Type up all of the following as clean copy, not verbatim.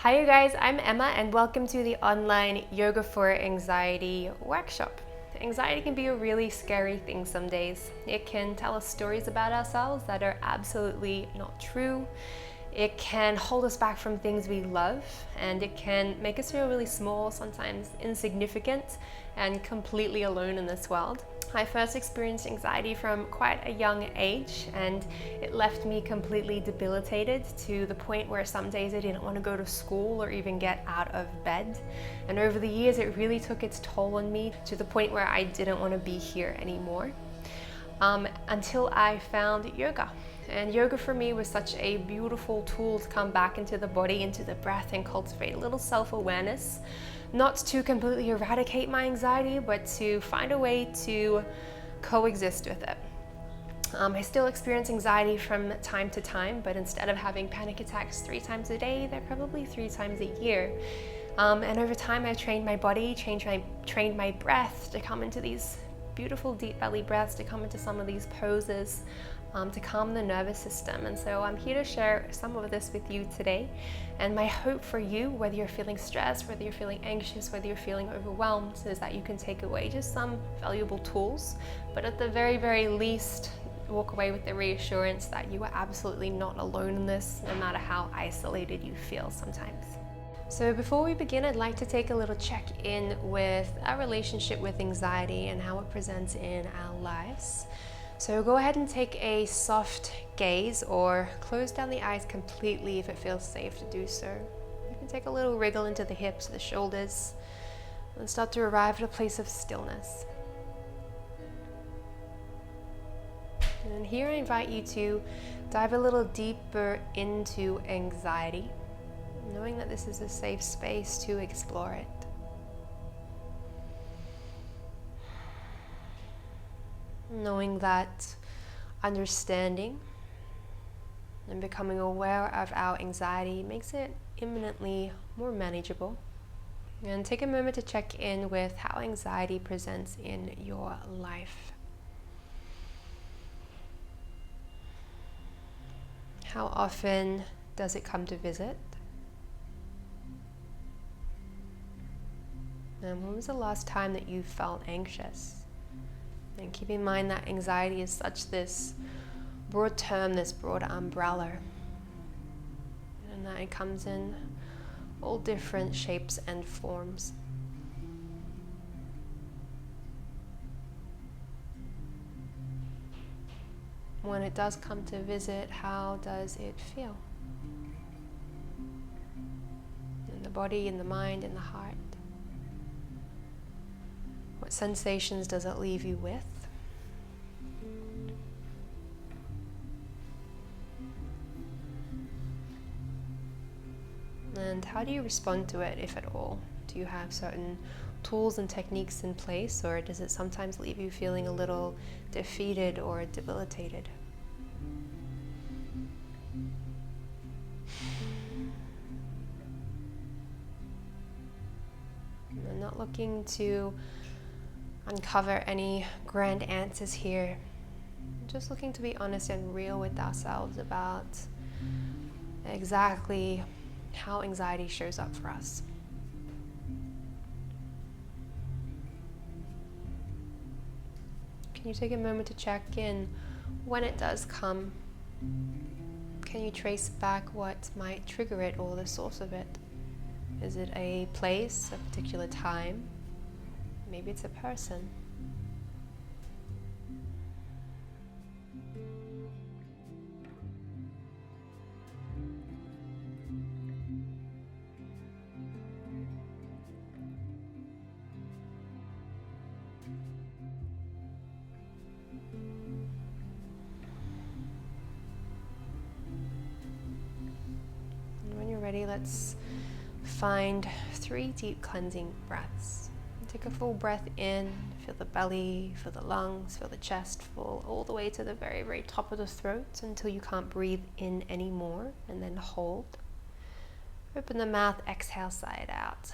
Hi you guys, I'm Emma and welcome to the online Yoga for Anxiety workshop. Anxiety can be a really scary thing some days. It can tell us stories about ourselves that are absolutely not true. It can hold us back from things we love, and it can make us feel really small, sometimes insignificant, and completely alone in this world. I first experienced anxiety from quite a young age, and it left me completely debilitated to the point where some days I didn't want to go to school or even get out of bed. And over the years, it really took its toll on me to the point where I didn't want to be here anymore. Until I found yoga. And yoga for me was such a beautiful tool to come back into the body, into the breath, and cultivate a little self-awareness. Not to completely eradicate my anxiety, but to find a way to coexist with it. I still experience anxiety from time to time, but instead of having panic attacks 3 times a day, they're probably 3 times a year. And over time, I trained my body, trained my breath to come into these beautiful deep belly breaths, to come into some of these poses, to calm the nervous system. And so I'm here to share some of this with you today. And my hope for you, whether you're feeling stressed, whether you're feeling anxious, whether you're feeling overwhelmed, is that you can take away just some valuable tools, but at the very, very least, walk away with the reassurance that you are absolutely not alone in this, no matter how isolated you feel sometimes. So before we begin, I'd like to take a little check-in with our relationship with anxiety and how it presents in our lives. So go ahead and take a soft gaze, or close down the eyes completely if it feels safe to do so. You can take a little wriggle into the hips, the shoulders, and start to arrive at a place of stillness. And here I invite you to dive a little deeper into anxiety, knowing that this is a safe space to explore it. Knowing that understanding and becoming aware of our anxiety makes it imminently more manageable. And take a moment to check in with how anxiety presents in your life. How often does it come to visit? And when was the last time that you felt anxious? And keep in mind that anxiety is such this broad term, this broad umbrella, and that it comes in all different shapes and forms. When it does come to visit, how does it feel? In the body, in the mind, in the heart? What sensations does it leave you with? And how do you respond to it, if at all? Do you have certain tools and techniques in place, or does it sometimes leave you feeling a little defeated or debilitated? I'm not looking to uncover any grand answers here. I'm just looking to be honest and real with ourselves about exactly how anxiety shows up for us. Can you take a moment to check in when it does come? Can you trace back what might trigger it or the source of it? Is it a place, a particular time? Maybe it's a person. And when you're ready, let's find 3 deep cleansing breaths. Take a full breath in, feel the belly, feel the lungs, feel the chest full, all the way to the very, very top of the throat until you can't breathe in anymore, and then hold. Open the mouth, exhale, sigh it out.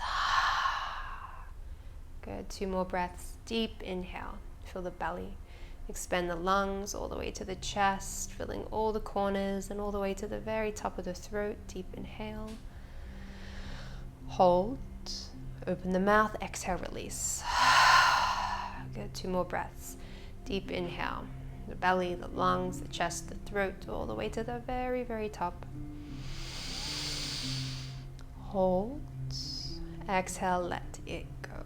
Good, 2 more breaths. Deep inhale, feel the belly. Expand the lungs all the way to the chest, filling all the corners and all the way to the very top of the throat. Deep inhale. Hold. Open the mouth. Exhale, release. Good. 2 more breaths. Deep inhale. The belly, the lungs, the chest, the throat, all the way to the very, very top. Hold. Exhale, let it go.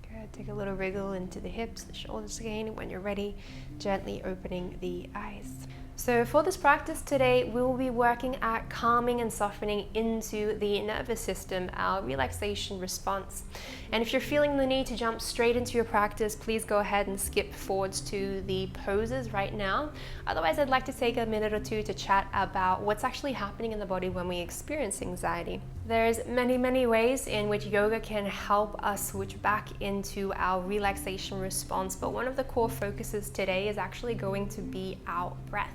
Good. Take a little wriggle into the hips, the shoulders again. When you're ready, gently opening the eyes. So for this practice today, we will be working at calming and softening into the nervous system, our relaxation response. And if you're feeling the need to jump straight into your practice, please go ahead and skip forwards to the poses right now. Otherwise, I'd like to take a minute or two to chat about what's actually happening in the body when we experience anxiety. There's many ways in which yoga can help us switch back into our relaxation response, but one of the core focuses today is actually going to be our breath.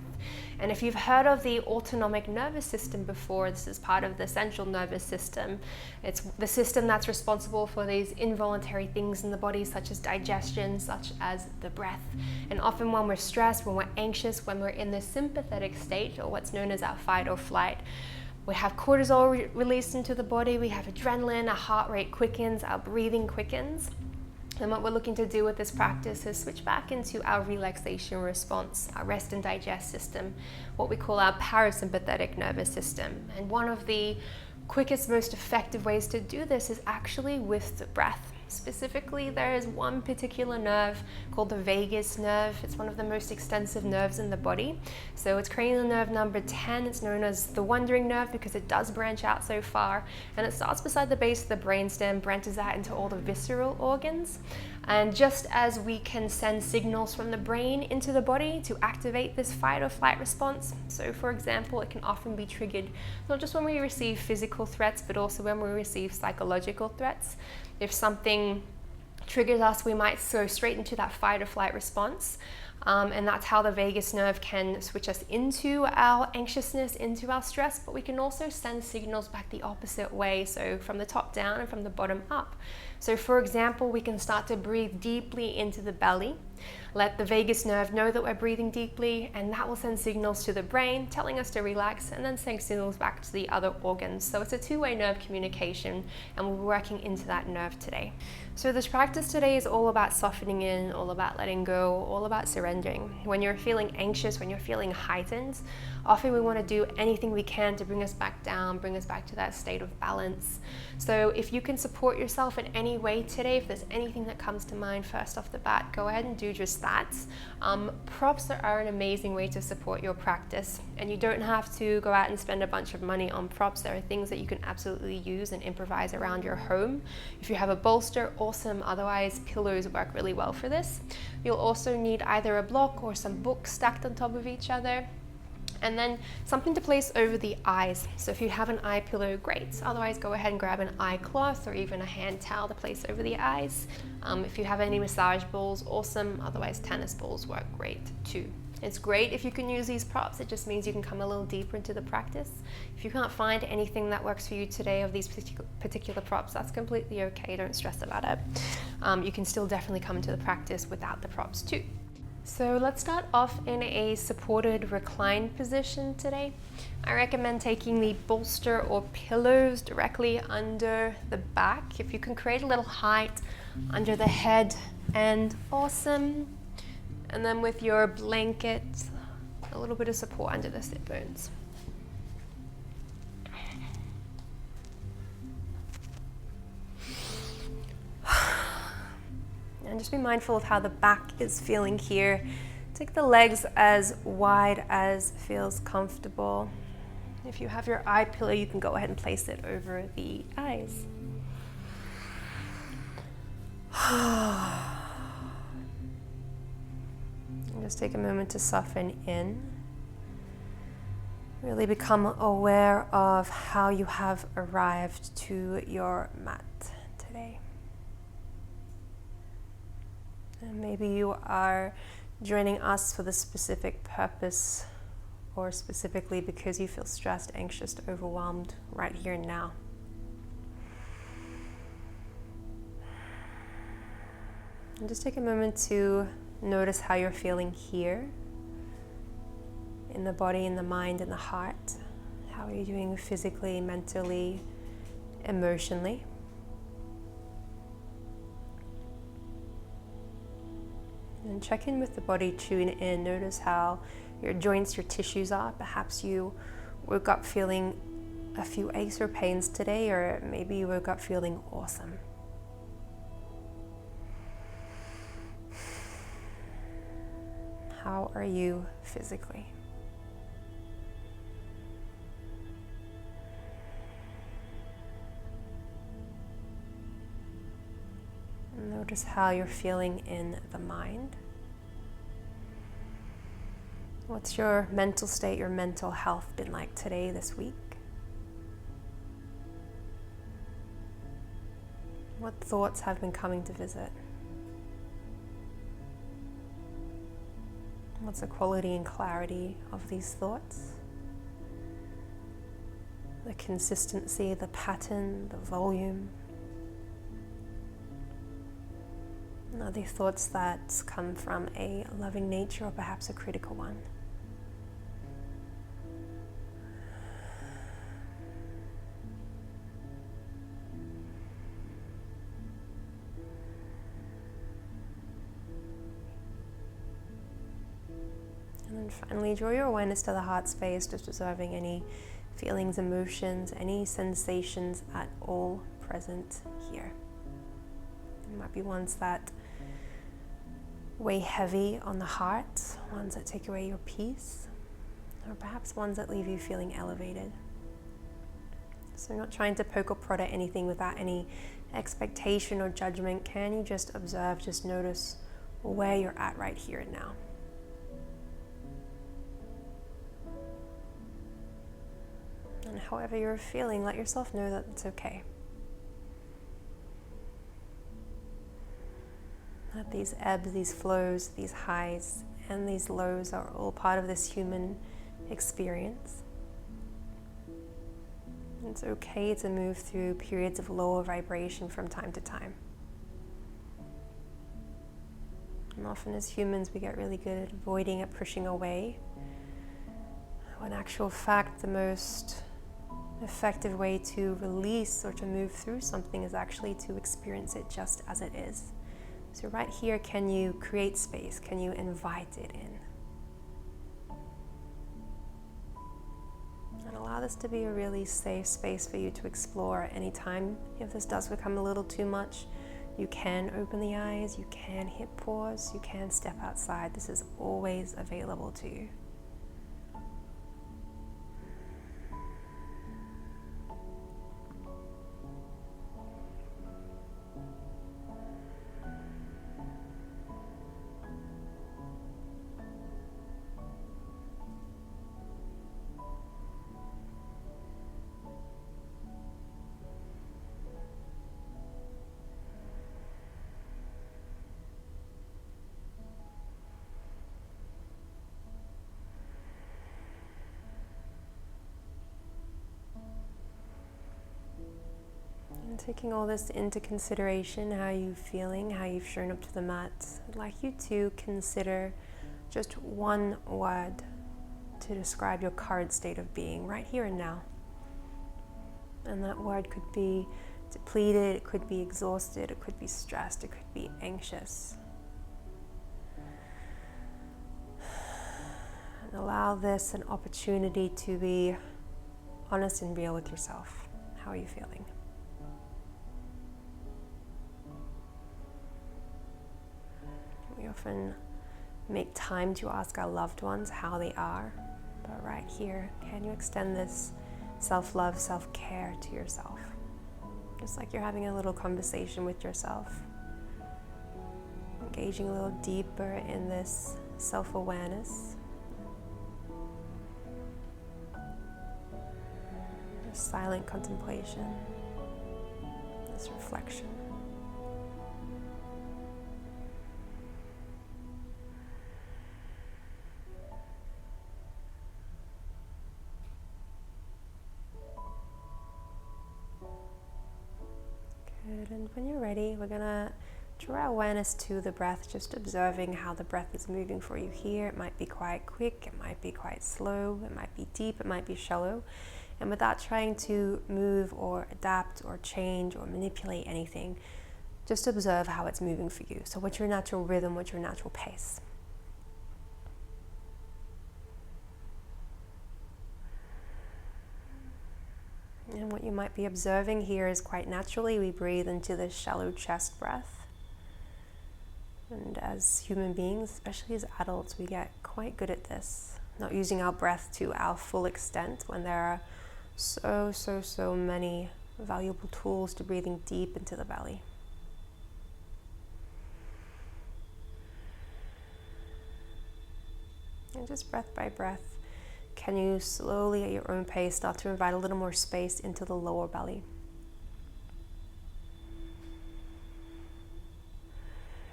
And if you've heard of the autonomic nervous system before, this is part of the central nervous system. It's the system that's responsible for these involuntary things in the body, such as digestion, such as the breath. And often when we're stressed, when we're anxious, when we're in the sympathetic state, or what's known as our fight or flight, we have cortisol released into the body, we have adrenaline, our heart rate quickens, our breathing quickens. And what we're looking to do with this practice is switch back into our relaxation response, our rest and digest system, what we call our parasympathetic nervous system. And one of the quickest, most effective ways to do this is actually with the breath. Specifically, there is one particular nerve called the vagus nerve. It's one of the most extensive nerves in the body. So it's cranial nerve number 10. It's known as the wandering nerve because it does branch out so far. And it starts beside the base of the brainstem, branches out into all the visceral organs. And just as we can send signals from the brain into the body to activate this fight or flight response, so for example, it can often be triggered not just when we receive physical threats, but also when we receive psychological threats. If something triggers us, we might go straight into that fight or flight response. And that's how the vagus nerve can switch us into our anxiousness, into our stress, but we can also send signals back the opposite way, so from the top down and from the bottom up. So for example, we can start to breathe deeply into the belly, let the vagus nerve know that we're breathing deeply, and that will send signals to the brain telling us to relax, and then send signals back to the other organs. So it's a two-way nerve communication, and we're working into that nerve today. So this practice today is all about softening in, all about letting go, all about surrendering. When you're feeling anxious, when you're feeling heightened, often we want to do anything we can to bring us back down, bring us back to that state of balance. So if you can support yourself in any way today, if there's anything that comes to mind first off the bat, go ahead and do just that. Props are an amazing way to support your practice, and you don't have to go out and spend a bunch of money on props. There are things that you can absolutely use and improvise around your home. If you have a bolster, awesome. Otherwise, pillows work really well for this. You'll also need either a block or some books stacked on top of each other. And then something to place over the eyes. So if you have an eye pillow, great. Otherwise, go ahead and grab an eye cloth or even a hand towel to place over the eyes. If you have any massage balls, awesome. Otherwise, tennis balls work great too. It's great if you can use these props. It just means you can come a little deeper into the practice. If you can't find anything that works for you today of these particular props, that's completely okay. Don't stress about it. You can still definitely come into the practice without the props too. So let's start off in a supported reclined position today. I recommend taking the bolster or pillows directly under the back. If you can create a little height under the head, and awesome. And then with your blanket, a little bit of support under the sit bones. And just be mindful of how the back is feeling here. Take the legs as wide as feels comfortable. If you have your eye pillow, you can go ahead and place it over the eyes. And just take a moment to soften in. Really become aware of how you have arrived to your mat today. And maybe you are joining us for the specific purpose, or specifically because you feel stressed, anxious, overwhelmed right here and now. And just take a moment to notice how you're feeling here, in the body, in the mind, in the heart. How are you doing physically, mentally, emotionally? And check in with the body, tune in, notice how your joints, your tissues are. Perhaps you woke up feeling a few aches or pains today, or maybe you woke up feeling awesome. How are you physically? Notice how you're feeling in the mind. What's your mental state, your mental health been like today, this week? What thoughts have been coming to visit? What's the quality and clarity of these thoughts? The consistency, the pattern, the volume. And are they thoughts that come from a loving nature or perhaps a critical one? And then finally, draw your awareness to the heart space, just observing any feelings, emotions, any sensations at all present here. There might be ones that weigh heavy on the heart, ones that take away your peace, or perhaps ones that leave you feeling elevated. So not trying to poke or prod at anything without any expectation or judgment. Can you just observe, just notice where you're at right here and now? And however you're feeling, let yourself know that it's okay. That these ebbs, these flows, these highs, and these lows are all part of this human experience. It's okay to move through periods of lower vibration from time to time. And often as humans, we get really good at avoiding it, pushing away. When in actual fact, the most effective way to release or to move through something is actually to experience it just as it is. So right here, can you create space? Can you invite it in? And allow this to be a really safe space for you to explore at any time. If this does become a little too much, you can open the eyes, you can hit pause, you can step outside. This is always available to you. And taking all this into consideration, how you're feeling, how you've shown up to the mat, I'd like you to consider just one word to describe your current state of being right here and now. And that word could be depleted, it could be exhausted, it could be stressed, it could be anxious. And allow this an opportunity to be honest and real with yourself. How are you feeling? We often make time to ask our loved ones how they are, but right here, can you extend this self-love, self-care to yourself? Just like you're having a little conversation with yourself, engaging a little deeper in this self-awareness, this silent contemplation, this reflection. Good, and when you're ready, we're gonna draw our awareness to the breath, just observing how the breath is moving for you here. It might be quite quick, it might be quite slow, it might be deep, it might be shallow. and without trying to move or adapt or change or manipulate anything, just observe how it's moving for you. So what's your natural rhythm, what's your natural pace? And what you might be observing here is quite naturally we breathe into this shallow chest breath. And as human beings, especially as adults, we get quite good at this, not using our breath to our full extent when there are so many valuable tools to breathing deep into the belly. And just breath by breath, can you slowly at your own pace start to invite a little more space into the lower belly?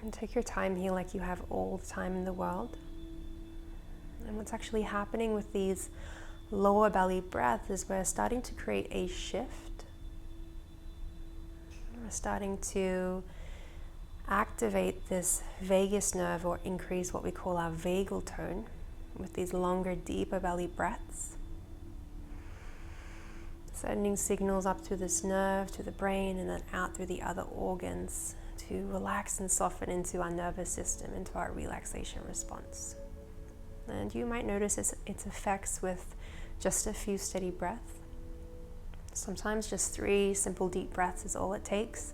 And take your time here like you have all the time in the world. And what's actually happening with these lower belly breaths is we're starting to create a shift. We're starting to activate this vagus nerve or increase what we call our vagal tone with these longer, deeper belly breaths. Sending signals up through this nerve to the brain and then out through the other organs to relax and soften into our nervous system, into our relaxation response. And you might notice its effects with just a few steady breaths. Sometimes just 3 simple deep breaths is all it takes.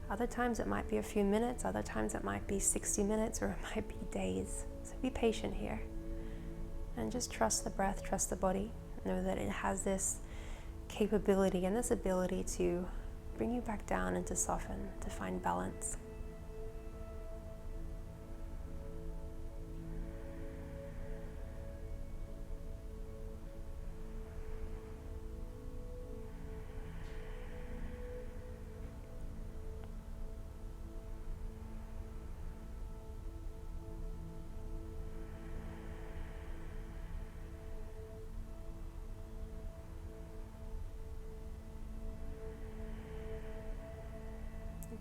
Other times it might be a few minutes, other times it might be 60 minutes, or it might be days. So be patient here. And just trust the breath, trust the body. Know that it has this capability and this ability to bring you back down and to soften, to find balance.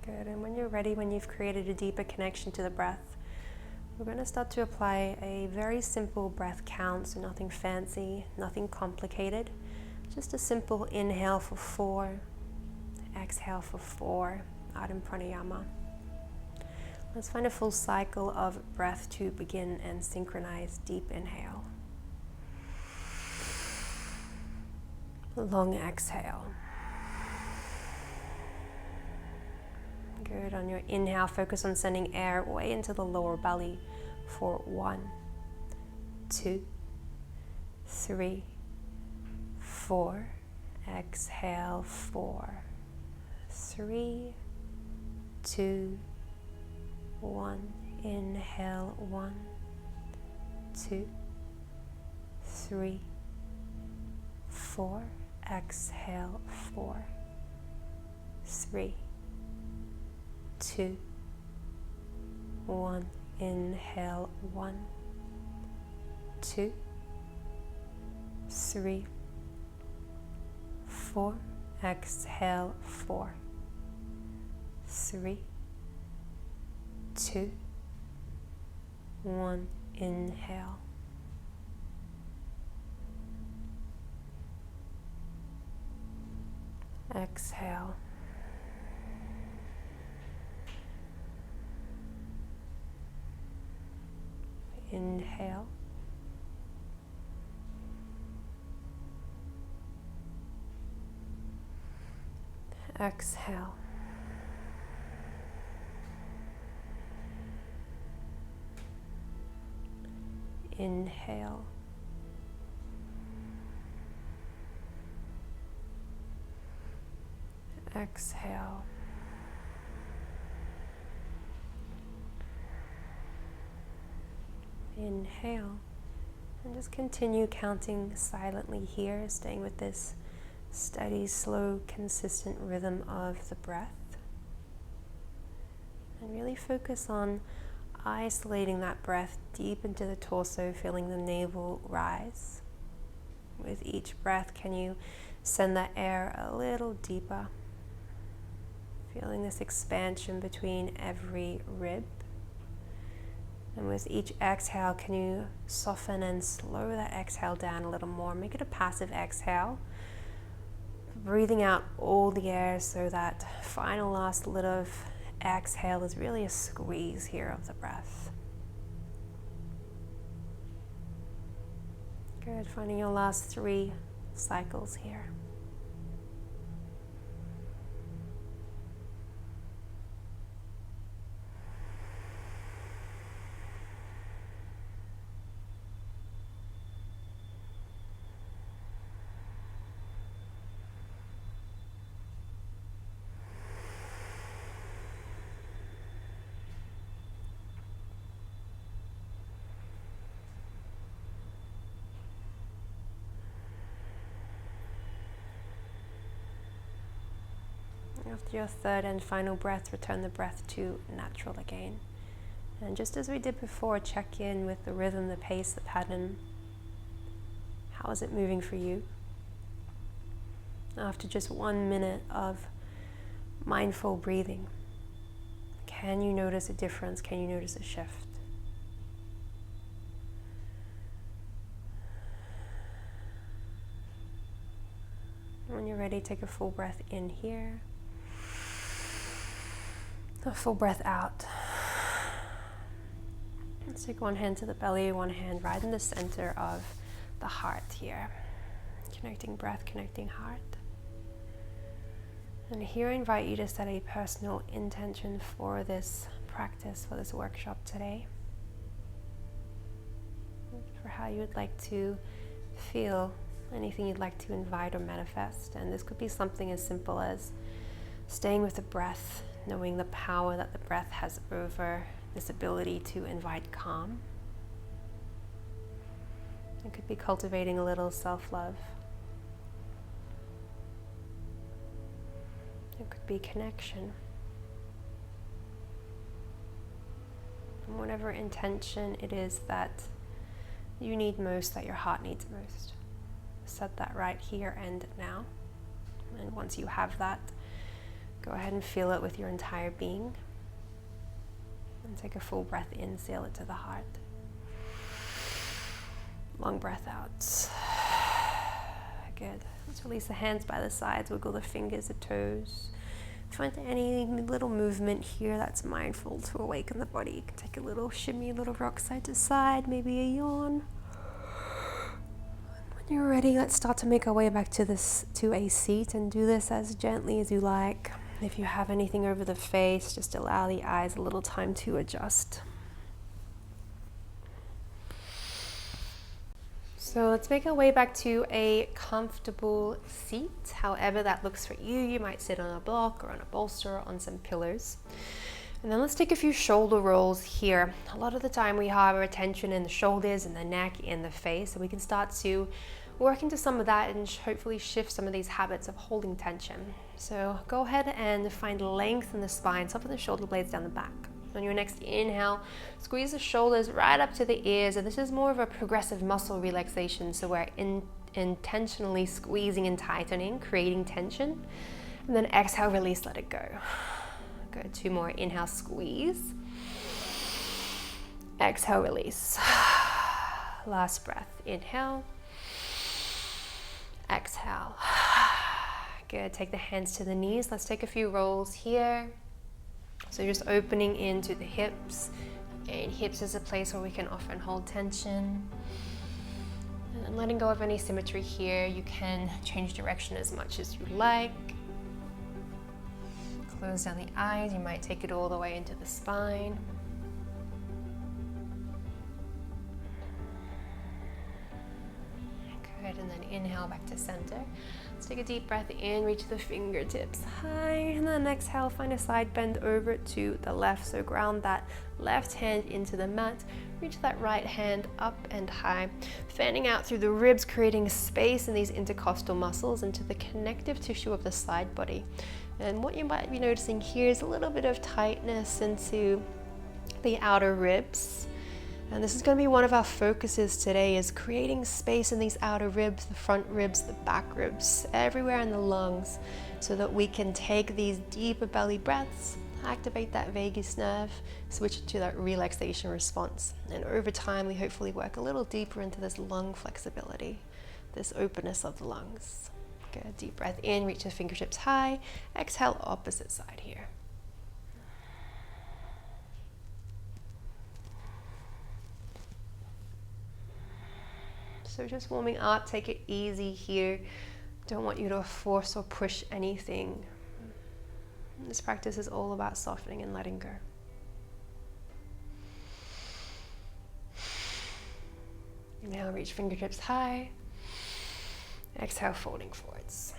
Good, and when you're ready, when you've created a deeper connection to the breath, we're going to start to apply a very simple breath count, so nothing fancy, nothing complicated. Just a simple inhale for 4, exhale for 4, Ardha Pranayama. Let's find a full cycle of breath to begin and synchronize. Deep inhale. Long exhale. Good. On your inhale, focus on sending air way into the lower belly for 1, 2, 3, 4. Exhale, 4, 3, 2, 1. Inhale, 1, 2, 3, 4. Exhale, 4, 3, 2, 1. Inhale, 1, 2, 3, 4. Exhale, 4, 3, 2, 1. Inhale. Exhale. Inhale. Exhale. Inhale. Exhale. Inhale, and just continue counting silently here, staying with this steady, slow, consistent rhythm of the breath. And really focus on isolating that breath deep into the torso, feeling the navel rise. With each breath, can you send that air a little deeper? Feeling this expansion between every rib. And with each exhale, can you soften and slow that exhale down a little more? Make it a passive exhale. breathing out all the air so that final last little of exhale is really a squeeze here of the breath. Good, finding your last 3 cycles here. After your 3rd and final breath, return the breath to natural again. And just as we did before, check in with the rhythm, the pace, the pattern. How is it moving for you? After just 1 minute of mindful breathing, can you notice a difference? Can you notice a shift? When you're ready, take a full breath in here. A full breath out. Let's take one hand to the belly, one hand right in the center of the heart here. Connecting breath, connecting heart. And here I invite you to set a personal intention for this practice, for this workshop today. For how you would like to feel, anything you'd like to invite or manifest. And this could be something as simple as staying with the breath, knowing the power that the breath has over this ability to invite calm. It could be cultivating a little self-love. It could be connection. And whatever intention it is that you need most, that your heart needs most, set that right here and now. And once you have that, go ahead and feel it with your entire being. And take a full breath in, seal it to the heart. Long breath out. Good. Let's release the hands by the sides, wiggle the fingers, the toes. Find any little movement here that's mindful to awaken the body. You can take a little shimmy, a little rock side to side, maybe a yawn. When you're ready, let's start to make our way back to a seat, and do this as gently as you like. If you have anything over the face, just allow the eyes a little time to adjust. So let's make our way back to a comfortable seat. However that looks for you. You might sit on a block or on a bolster or on some pillows. And then let's take a few shoulder rolls here. A lot of the time we have our attention in the shoulders, in the neck, in the face, and we can start to work into some of that and hopefully shift some of these habits of holding tension. So go ahead and find length in the spine, soften the shoulder blades down the back. On your next inhale, squeeze the shoulders right up to the ears, and this is more of a progressive muscle relaxation, so we're intentionally squeezing and tightening, creating tension. And then exhale, release, let it go. Good, 2 more. Inhale, squeeze. Exhale, release. Last breath. Inhale. Exhale. Good. Take the hands to the knees. Let's take a few rolls here. So just opening into the hips. And hips is a place where we can often hold tension. And letting go of any symmetry here. You can change direction as much as you like. Close down the eyes. You might take it all the way into the spine. Good, and then inhale back to center. Let's take a deep breath in, reach the fingertips high, and then exhale, find a side bend over to the left. So ground that left hand into the mat, reach that right hand up and high, fanning out through the ribs, creating space in these intercostal muscles into the connective tissue of the side body. And what you might be noticing here is a little bit of tightness into the outer ribs. And this is going to be one of our focuses today, is creating space in these outer ribs, the front ribs, the back ribs, everywhere in the lungs, so that we can take these deeper belly breaths, activate that vagus nerve, switch it to that relaxation response. And over time, we hopefully work a little deeper into this lung flexibility, this openness of the lungs. Get a deep breath in, reach the fingertips high. Exhale, opposite side here. So just warming up, take it easy here. Don't want you to force or push anything. This practice is all about softening and letting go. Inhale, reach fingertips high. Exhale, folding forwards.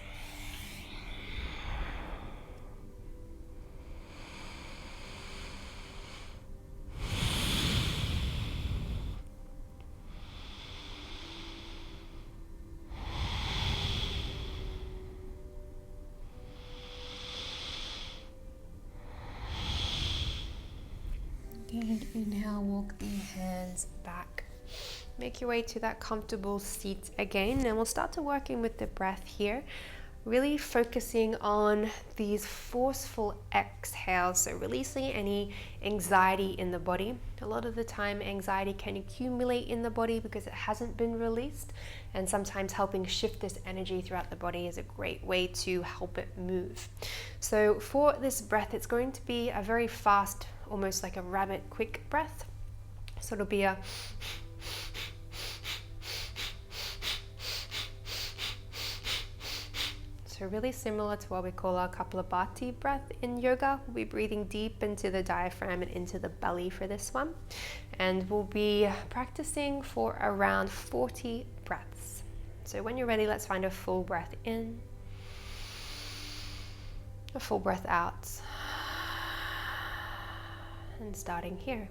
Good. Inhale, walk the hands back. Make your way to that comfortable seat again, and we'll start to working with the breath here, really focusing on these forceful exhales, so releasing any anxiety in the body. A lot of the time anxiety can accumulate in the body because it hasn't been released, and sometimes helping shift this energy throughout the body is a great way to help it move. So for this breath, it's going to be a very fast, almost like a rabbit quick breath. So it'll be a really similar to what we call our Kapalabhati breath in yoga. We'll be breathing deep into the diaphragm and into the belly for this one. And we'll be practicing for around 40 breaths. So when you're ready, let's find a full breath in, a full breath out. And starting here.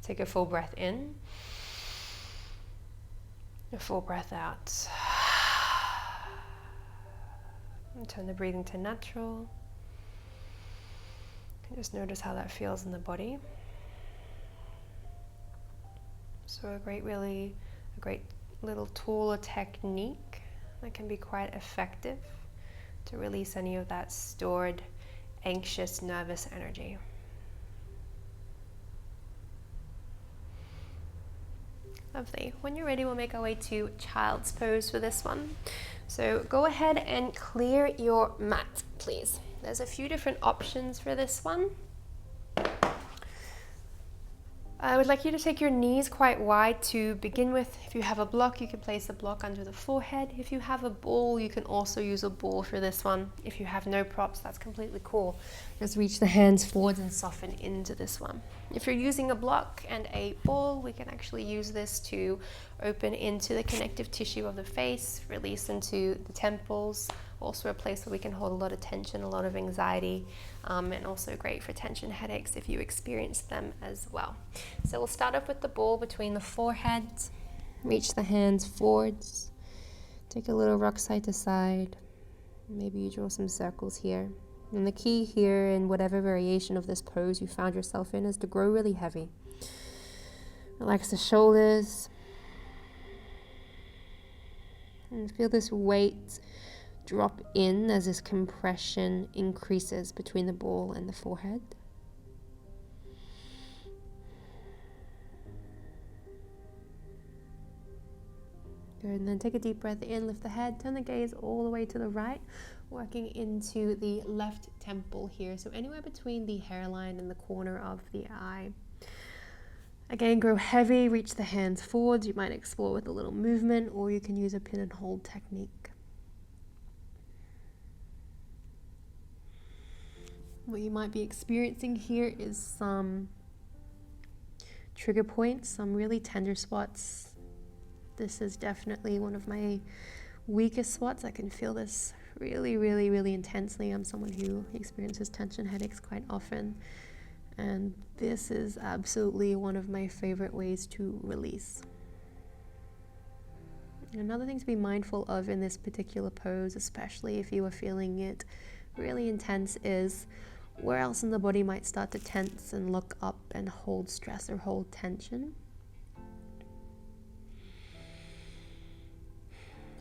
Take a full breath in, a full breath out. And turn the breathing to natural. And just notice how that feels in the body. So a great little tool or technique that can be quite effective to release any of that stored, anxious, nervous energy. Lovely. When you're ready, we'll make our way to child's pose for this one. So go ahead and clear your mat, please. There's a few different options for this one. I would like you to take your knees quite wide to begin with. If you have a block, you can place a block under the forehead. If you have a ball, you can also use a ball for this one. If you have no props, that's completely cool. Just reach the hands forwards and soften into this one. If you're using a block and a ball, we can actually use this to open into the connective tissue of the face, release into the temples, also a place where we can hold a lot of tension, a lot of anxiety, and also great for tension headaches if you experience them as well. So we'll start off with the ball between the forehead, reach the hands forwards, take a little rock side to side, maybe you draw some circles here. And the key here in whatever variation of this pose you found yourself in is to grow really heavy. Relax the shoulders, and feel this weight drop in as this compression increases between the ball and the forehead. Good, and then take a deep breath in, lift the head, turn the gaze all the way to the right, working into the left temple here, so anywhere between the hairline and the corner of the eye. Again, grow heavy, reach the hands forwards. You might explore with a little movement, or you can use a pin and hold technique. What you might be experiencing here is some trigger points, some really tender spots. This is definitely one of my weakest spots. I can feel this really, really, really intensely. I'm someone who experiences tension headaches quite often, and this is absolutely one of my favorite ways to release. Another thing to be mindful of in this particular pose, especially if you are feeling it really intense is where else in the body might start to tense and look up and hold stress or hold tension.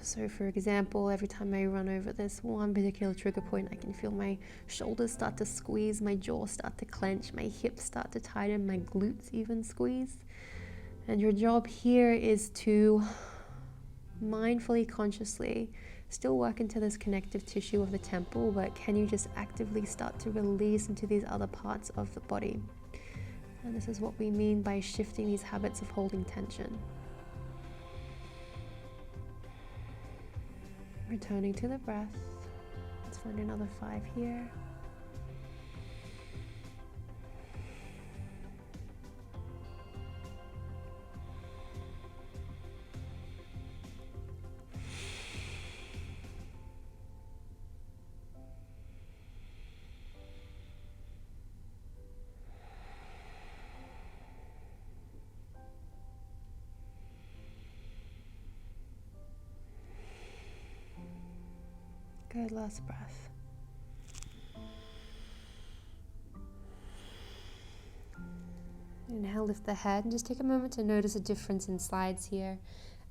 So for example, every time I run over this one particular trigger point, I can feel my shoulders start to squeeze, my jaw start to clench, my hips start to tighten, my glutes even squeeze. And your job here is to mindfully, consciously still work into this connective tissue of the temple, but can you just actively start to release into these other parts of the body? And this is what we mean by shifting these habits of holding tension. Returning to the breath. Let's find another 5 here. Good, last breath. Inhale, lift the head, and just take a moment to notice a difference in sides here.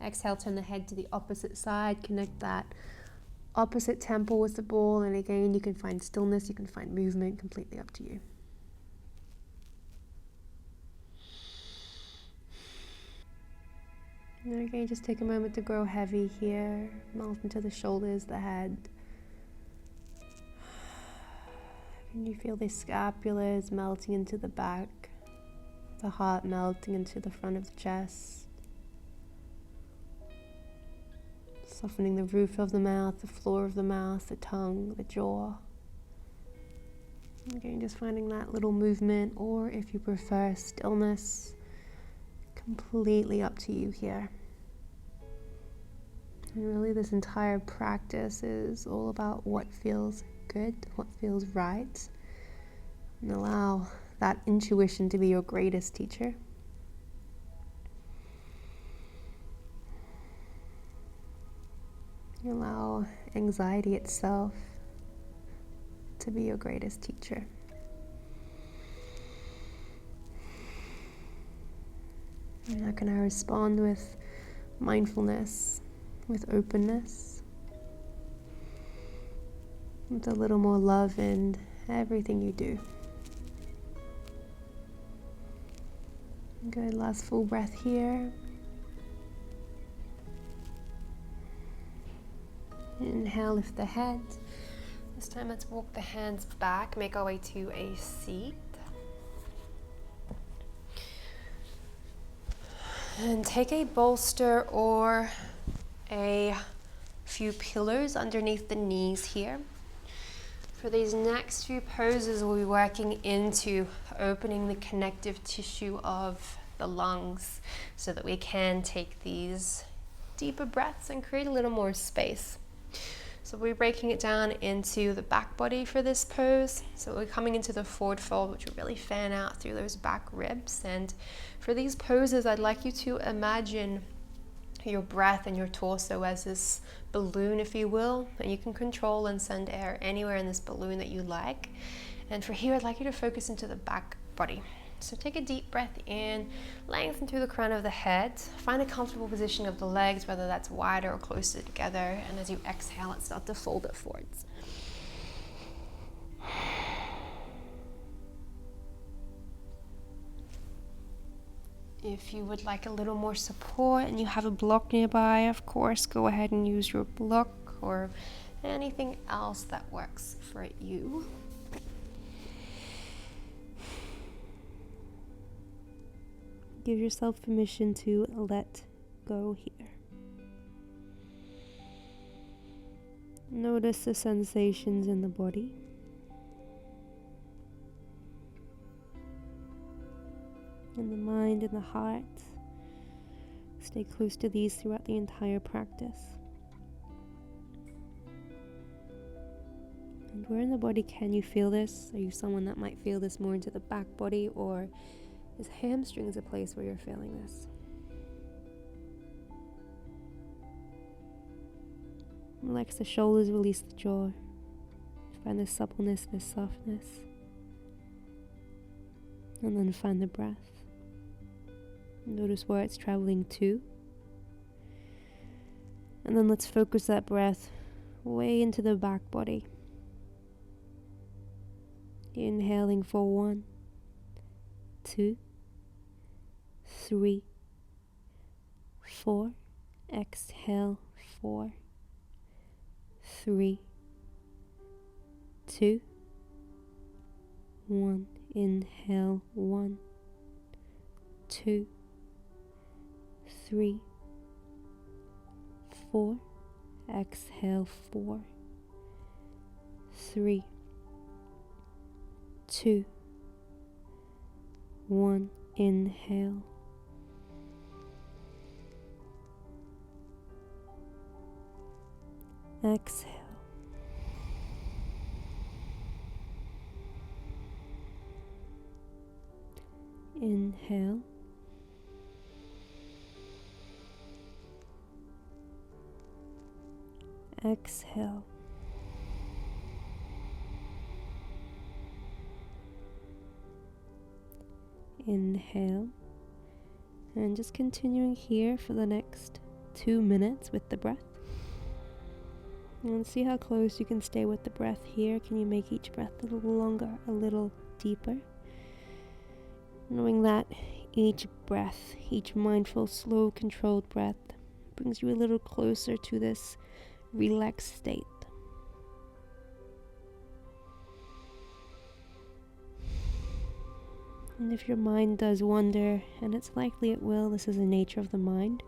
Exhale, turn the head to the opposite side, connect that opposite temple with the ball, and again, you can find stillness, you can find movement, completely up to you. And again, just take a moment to grow heavy here, melt into the shoulders, the head. Can you feel the scapulars melting into the back, the heart melting into the front of the chest, softening the roof of the mouth, the floor of the mouth, the tongue, the jaw. Again, just finding that little movement, or if you prefer stillness, completely up to you here. And really this entire practice is all about what feels good, what feels right, and allow that intuition to be your greatest teacher. You allow anxiety itself to be your greatest teacher. And how can I respond with mindfulness, with openness, with a little more love in everything you do? Good, last full breath here. Inhale, lift the head. This time let's walk the hands back, make our way to a seat. And take a bolster or a few pillows underneath the knees here. For these next few poses, we'll be working into opening the connective tissue of the lungs so that we can take these deeper breaths and create a little more space. So we're breaking it down into the back body for this pose. So we're coming into the forward fold, which will really fan out through those back ribs. And for these poses, I'd like you to imagine your breath and your torso as this balloon, if you will, and you can control and send air anywhere in this balloon that you like. And for here, I'd like you to focus into the back body. So take a deep breath in, lengthen through the crown of the head, find a comfortable position of the legs, whether that's wider or closer together, and as you exhale, let's start to fold it forwards. If you would like a little more support and you have a block nearby, of course, go ahead and use your block or anything else that works for you. Give yourself permission to let go here. Notice the sensations in the body. In the mind and the heart. Stay close to these throughout the entire practice. And where in the body can you feel this? Are you someone that might feel this more into the back body, or is hamstrings a place where you're feeling this? Relax the shoulders, release the jaw. Find the suppleness, the softness. And then find the breath. Notice where it's traveling to. And then let's focus that breath way into the back body. Inhaling for 1, 2, 3, 4. Exhale 4, 3, 2, 1. Inhale 1, 2, 3, 4. Exhale 4, 3, 2, 1. Inhale. Exhale. Inhale. Exhale. Inhale. And just continuing here for the next 2 minutes with the breath. And see how close you can stay with the breath here. Can you make each breath a little longer, a little deeper? Knowing that each breath, each mindful, slow, controlled breath brings you a little closer to this relaxed state. And if your mind does wander, and it's likely it will, this is the nature of the mind,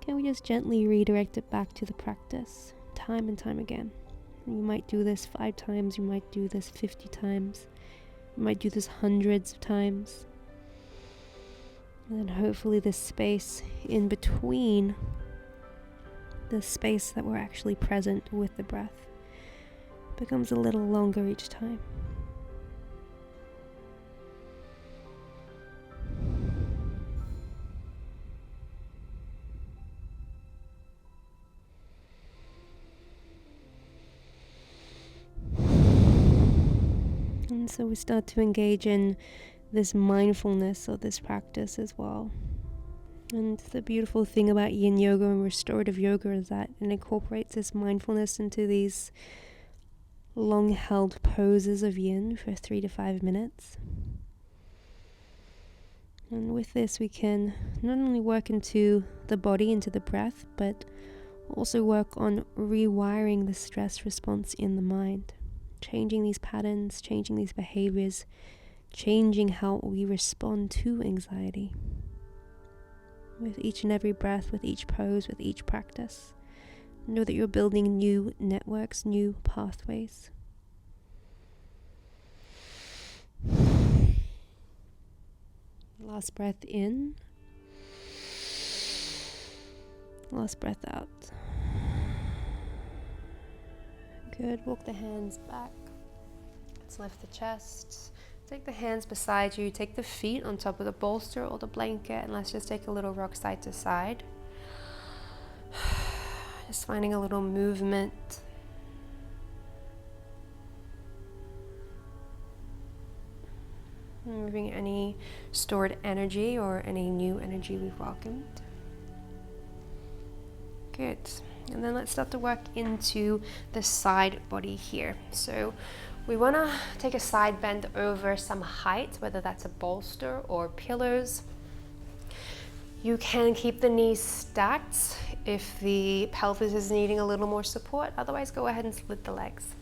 can we just gently redirect it back to the practice, time and time again? You might do this 5 times, you might do this 50 times, you might do this hundreds of times. And then hopefully this space in between, the space that we're actually present with the breath, becomes a little longer each time. And so we start to engage in this mindfulness of this practice as well. And the beautiful thing about yin yoga and restorative yoga is that it incorporates this mindfulness into these long held poses of yin for 3 to 5 minutes. And with this we can not only work into the body, into the breath, but also work on rewiring the stress response in the mind, changing these patterns, changing these behaviors, changing how we respond to anxiety. With each and every breath, with each pose, with each practice, know that you're building new networks, new pathways. Last breath in. Last breath out. Good. Walk the hands back. Let's lift the chest. Take the hands beside you. Take the feet on top of the bolster or the blanket, and let's just take a little rock side to side. Just finding a little movement. Moving any stored energy or any new energy we've welcomed. Good. And then let's start to work into the side body here. So we want to take a side bend over some height, whether that's a bolster or pillows. You can keep the knees stacked if the pelvis is needing a little more support. Otherwise, go ahead and split the legs.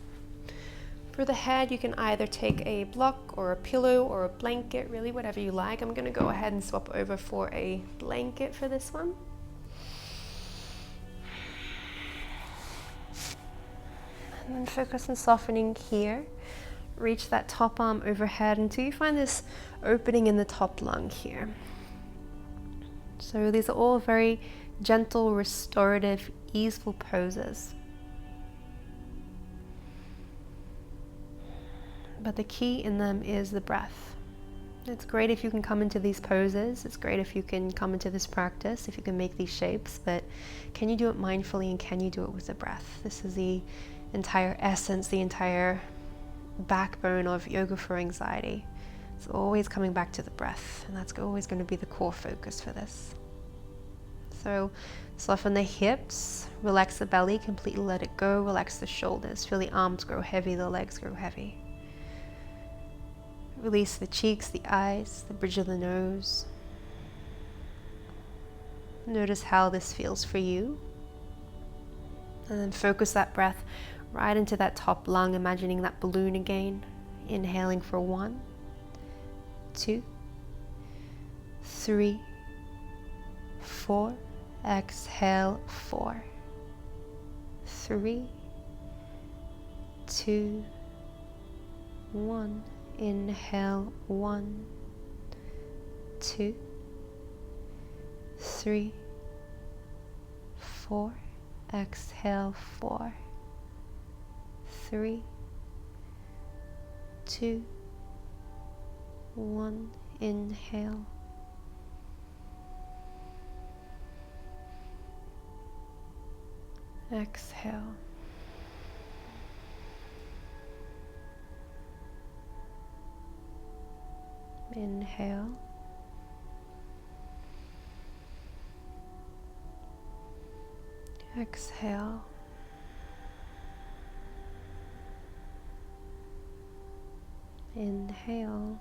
For the head, you can either take a block or a pillow or a blanket, really whatever you like. I'm going to go ahead and swap over for a blanket for this one. And then focus on softening here. Reach that top arm overhead until you find this opening in the top lung here. So these are all very gentle, restorative, easeful poses. But the key in them is the breath. It's great if you can come into these poses. It's great if you can come into this practice, if you can make these shapes, but can you do it mindfully and can you do it with the breath? This is the entire essence, the entire backbone of yoga for anxiety. It's always coming back to the breath, and that's always going to be the core focus for this. So soften the hips, relax the belly, completely let it go, relax the shoulders, feel the arms grow heavy, the legs grow heavy. Release the cheeks, the eyes, the bridge of the nose. Notice how this feels for you. And then focus that breath right into that top lung, imagining that balloon again. Inhaling for 1, 2, 3, 4. Exhale, 4, 3, 2, 1. Inhale, 1, 2, 3, 4. Exhale, 4, 3, 2, 1. Inhale. Exhale. Inhale. Exhale. Inhale.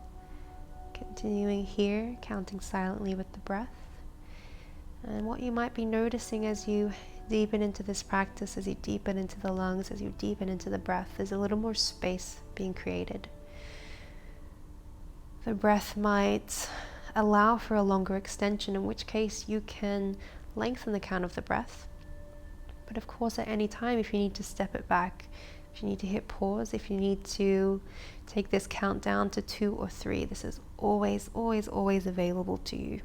Continuing here, counting silently with the breath. And what you might be noticing as you deepen into this practice, as you deepen into the lungs, as you deepen into the breath, there's a little more space being created. The breath might allow for a longer extension, in which case you can lengthen the count of the breath. But of course, at any time, if you need to step it back, if you need to hit pause, if you need to take this count down to 2 or 3, this is always, always, always available to you.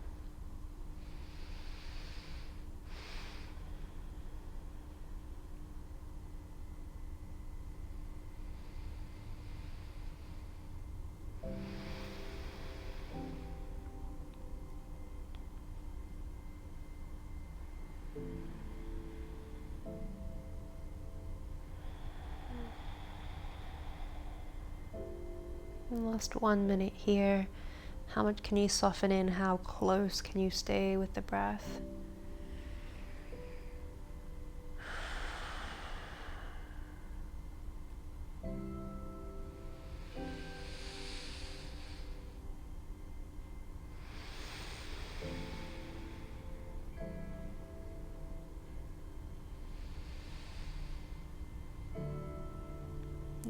Last 1 minute here. How much can you soften in? How close can you stay with the breath?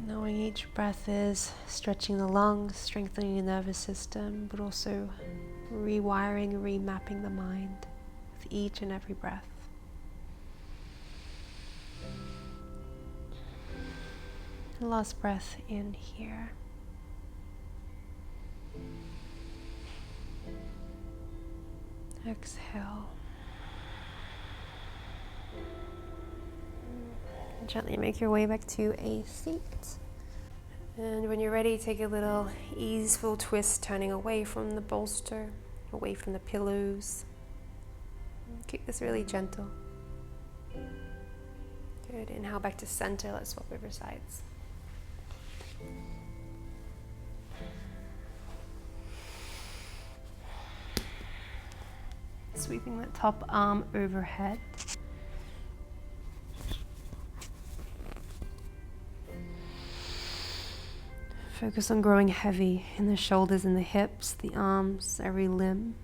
Knowing each breath is stretching the lungs, strengthening the nervous system, but also rewiring, remapping the mind with each and every breath. Last breath in here. Exhale. Gently make your way back to a seat. And when you're ready, take a little easeful twist, turning away from the bolster, away from the pillows. Keep this really gentle. Good. Inhale back to center. Let's swap over sides. Sweeping the top arm overhead. Focus on growing heavy in the shoulders and the hips, the arms, every limb,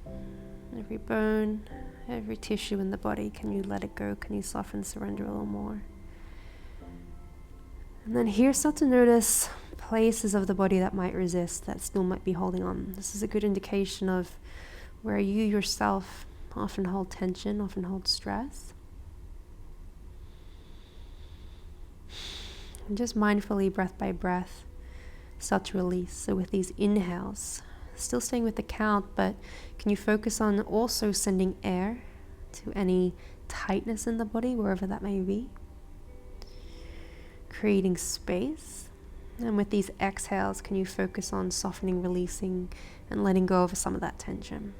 every bone, every tissue in the body. Can you let it go? Can you soften, surrender a little more? And then here, start to notice places of the body that might resist, that still might be holding on. This is a good indication of where you yourself often hold tension, often hold stress. And just mindfully, breath by breath, start to release. So with these inhales, still staying with the count, but can you focus on also sending air to any tightness in the body, wherever that may be? Creating space. And with these exhales, can you focus on softening, releasing, and letting go of some of that tension?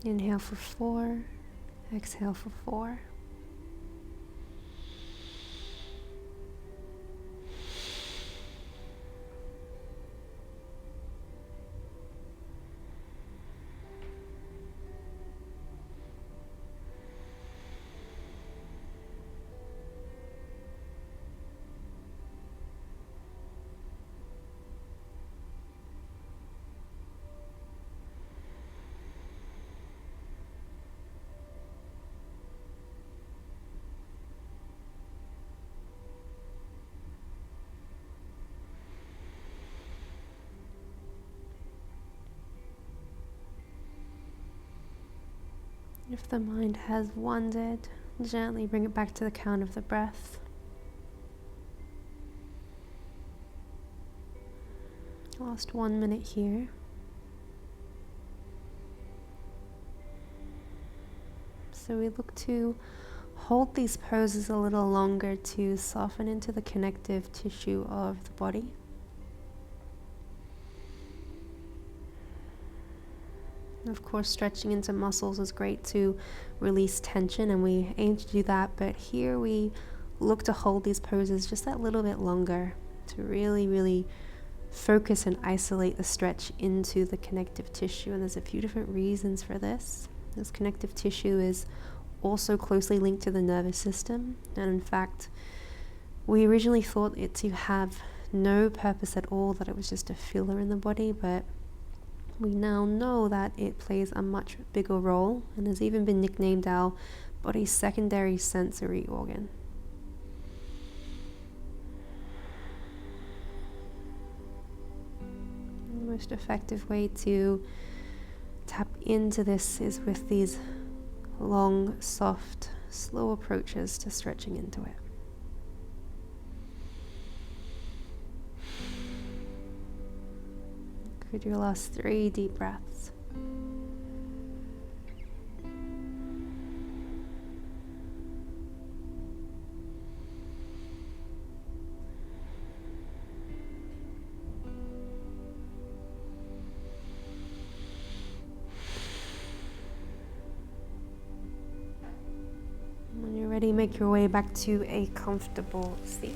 Inhale for 4, exhale for 4. If the mind has wandered, gently bring it back to the count of the breath. Last 1 minute here. So we look to hold these poses a little longer to soften into the connective tissue of the body. Of course, stretching into muscles is great to release tension, and we aim to do that, but here we look to hold these poses just that little bit longer to really focus and isolate the stretch into the connective tissue. And there's a few different reasons for this. This connective tissue is also closely linked to the nervous system, and in fact we originally thought it to have no purpose at all, that it was just a filler in the body, but we now know that it plays a much bigger role and has even been nicknamed our body's secondary sensory organ. The most effective way to tap into this is with these long, soft, slow approaches to stretching into it. Could do your last 3 deep breaths. When you're ready, make your way back to a comfortable seat.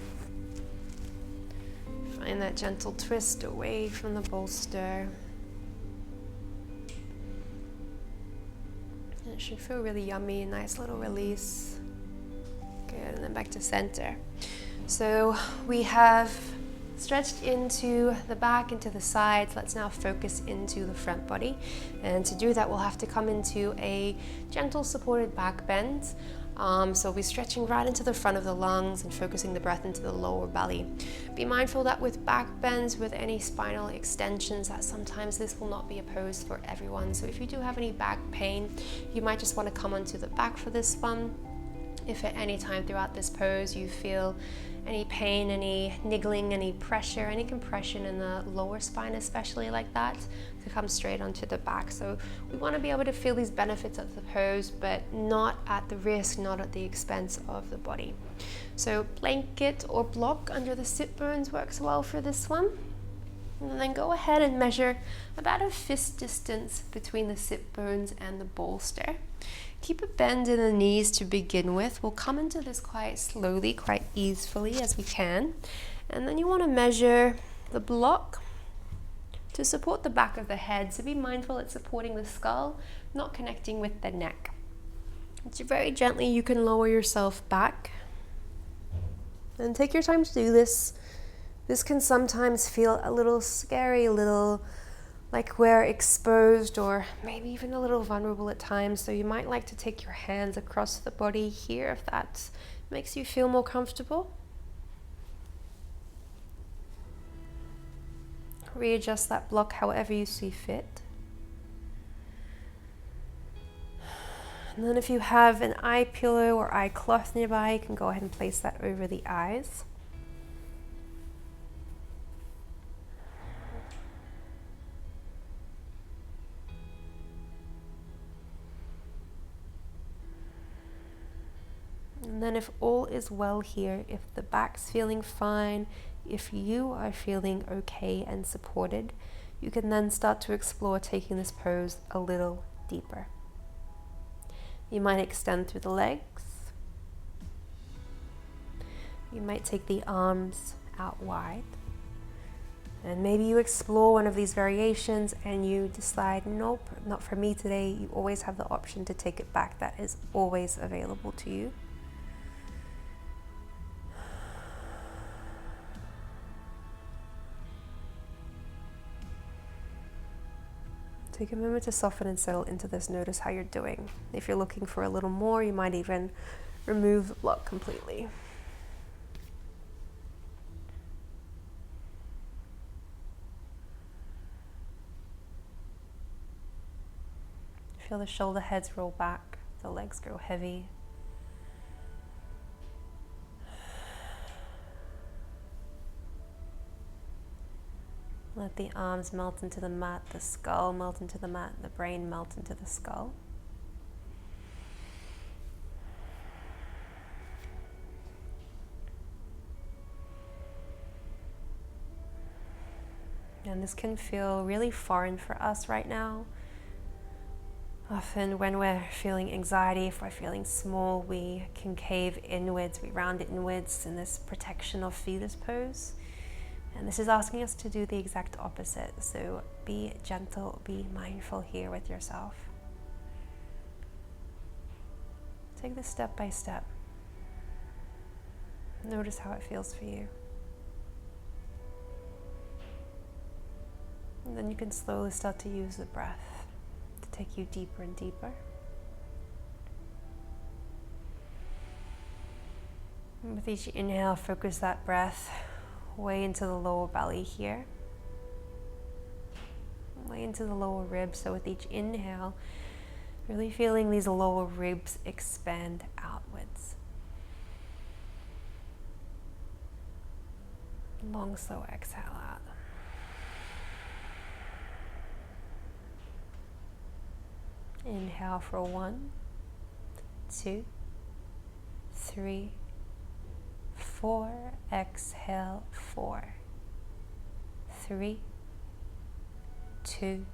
Find that gentle twist away from the bolster. It should feel really yummy, nice little release. Good, and then back to center. So we have stretched into the back, into the sides. Let's now focus into the front body. And to do that, we'll have to come into a gentle supported back bend. So we'll be stretching right into the front of the lungs and focusing the breath into the lower belly. Be mindful that with back bends, with any spinal extensions, that sometimes this will not be a pose for everyone. So if you do have any back pain, you might just want to come onto the back for this one. If at any time throughout this pose you feel any pain, any niggling, any pressure, any compression in the lower spine, especially like that, to come straight onto the back. So we want to be able to feel these benefits of the pose, but not at the risk, not at the expense of the body. So blanket or block under the sit bones works well for this one. And then go ahead and measure about a fist distance between the sit bones and the bolster. Keep a bend in the knees to begin with. We'll come into this quite slowly, quite easily as we can. And then you want to measure the block to support the back of the head. So be mindful it's supporting the skull, not connecting with the neck. So very gently you can lower yourself back. And take your time to do this. This can sometimes feel a little scary, a little like we're exposed, or maybe even a little vulnerable at times. So you might like to take your hands across the body here if that makes you feel more comfortable. Readjust that block however you see fit. And then if you have an eye pillow or eye cloth nearby, you can go ahead and place that over the eyes. And then if all is well here, if the back's feeling fine, if you are feeling okay and supported, you can then start to explore taking this pose a little deeper. You might extend through the legs. You might take the arms out wide. And maybe you explore one of these variations and you decide, nope, not for me today. You always have the option to take it back. That is always available to you. Take a moment to soften and settle into this. Notice how you're doing. If you're looking for a little more, you might even remove the block completely. Feel the shoulder heads roll back. the legs go heavy. Let the arms melt into the mat, the skull melt into the mat, the brain melt into the skull. And this can feel really foreign for us right now. Often when we're feeling anxiety, if we're feeling small, we can cave inwards, we round inwards in this protection of fetus pose. And this is asking us to do the exact opposite. So be gentle, be mindful here with yourself. Take this step by step. Notice how it feels for you. And then you can slowly start to use the breath to take you deeper and deeper. And with each inhale, focus that breath way into the lower belly here, way into the lower ribs. So with each inhale, really feeling these lower ribs expand outwards. Long, slow exhale out. Inhale for 1, 2, 3, 4. Exhale 4, 3, 2,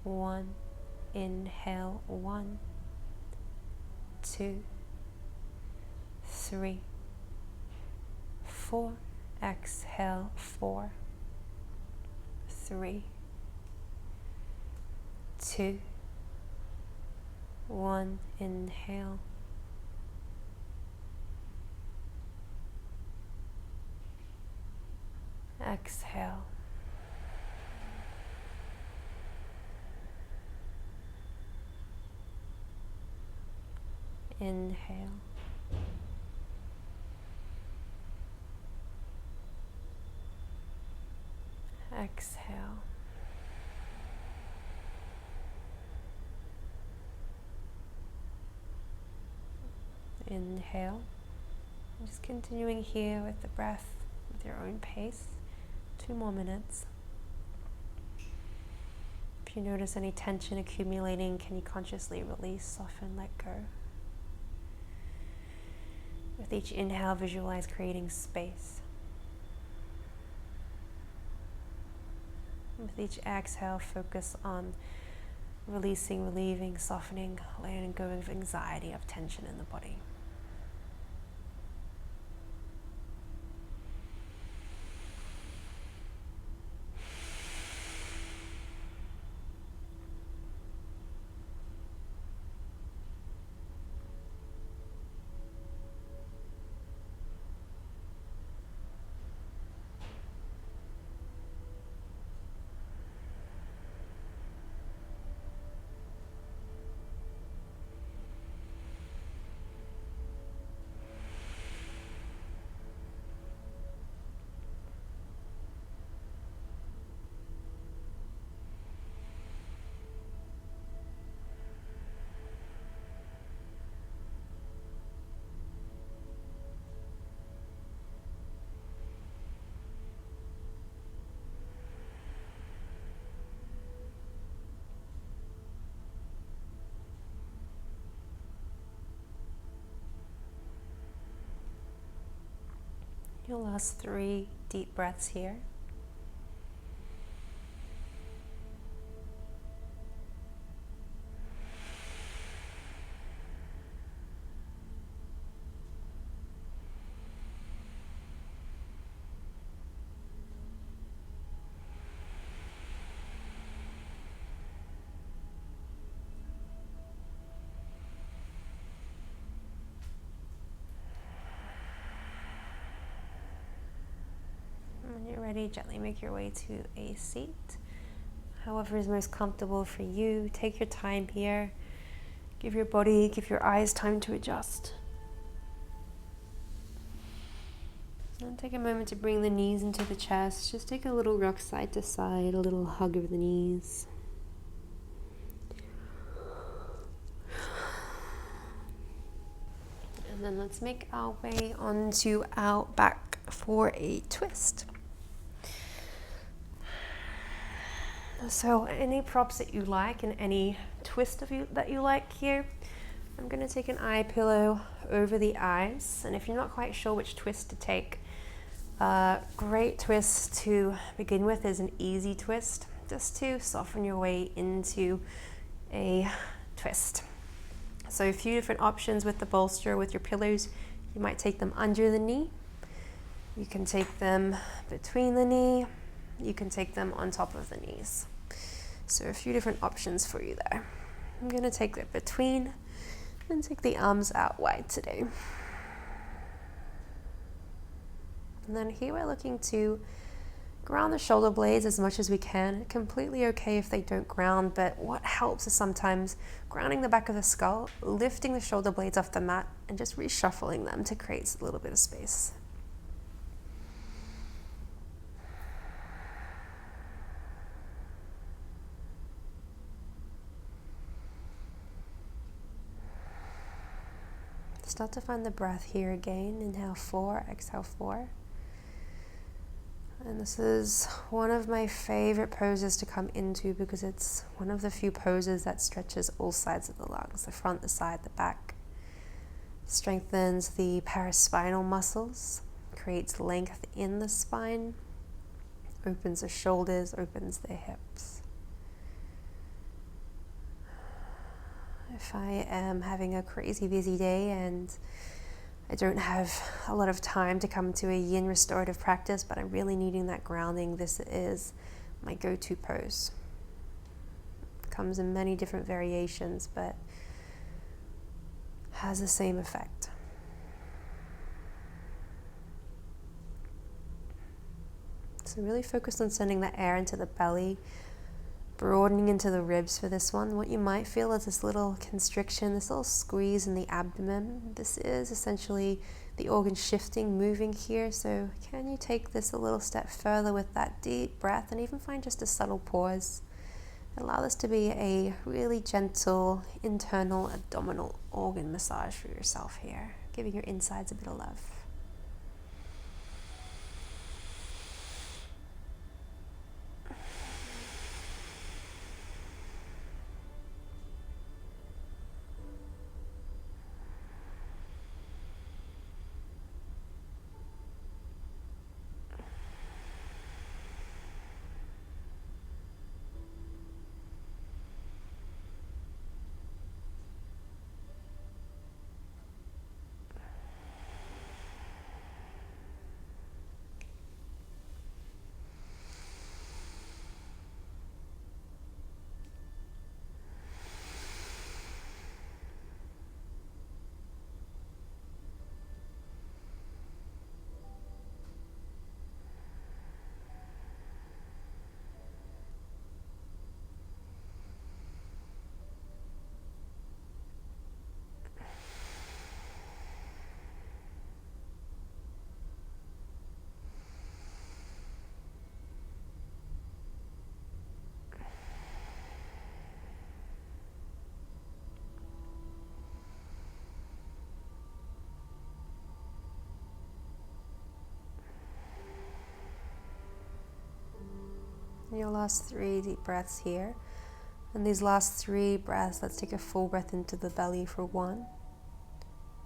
1. Inhale 1, 2, 3, 4. Exhale 4, 3, 2, 1. Inhale. Exhale. Inhale. Exhale. Inhale. Just continuing here with the breath, with your own pace. 2 more minutes. If you notice any tension accumulating, can you consciously release, soften, let go? With each inhale, visualize creating space. With each exhale, focus on releasing, relieving, softening, letting go of anxiety, of tension in the body. Your last 3 deep breaths here. When you're ready, gently make your way to a seat. However is most comfortable for you. Take your time here. Give your body, give your eyes time to adjust. And take a moment to bring the knees into the chest. Just take a little rock side to side, a little hug of the knees. let's make our way onto our back for a twist. So any props that you like and any twist that you like here, I'm going to take an eye pillow over the eyes. And if you're not quite sure which twist to take, a great twist to begin with is an easy twist, just to soften your way into a twist. So a few different options with the bolster, with your pillows. You might take them under the knee. You can take them between the knee. You can take them on top of the knees. So a few different options for you there. I'm going to take it between and take the arms out wide today. And then here we're looking to ground the shoulder blades as much as we can. Completely okay if they don't ground, but what helps is sometimes grounding the back of the skull, lifting the shoulder blades off the mat, and just reshuffling them to create a little bit of space. Start to find the breath here again. Inhale 4, exhale 4. And this is one of my favorite poses to come into because it's one of the few poses that stretches all sides of the lungs, the front, the side, the back. Strengthens the paraspinal muscles, creates length in the spine, opens the shoulders, opens the hips. If I am having a crazy busy day and I don't have a lot of time to come to a yin restorative practice, but I'm really needing that grounding, this is my go-to pose. It comes in many different variations, but has the same effect. So really focus on sending the air into the belly, broadening into the ribs for this one. What you might feel is this little constriction, this little squeeze in the abdomen. This is essentially the organ shifting, moving here. So can you take this a little step further with that deep breath and even find just a subtle pause? Allow this to be a really gentle internal abdominal organ massage for yourself here, giving your insides a bit of love. Your last 3 deep breaths here. And these last 3 breaths, let's take a full breath into the belly for 1,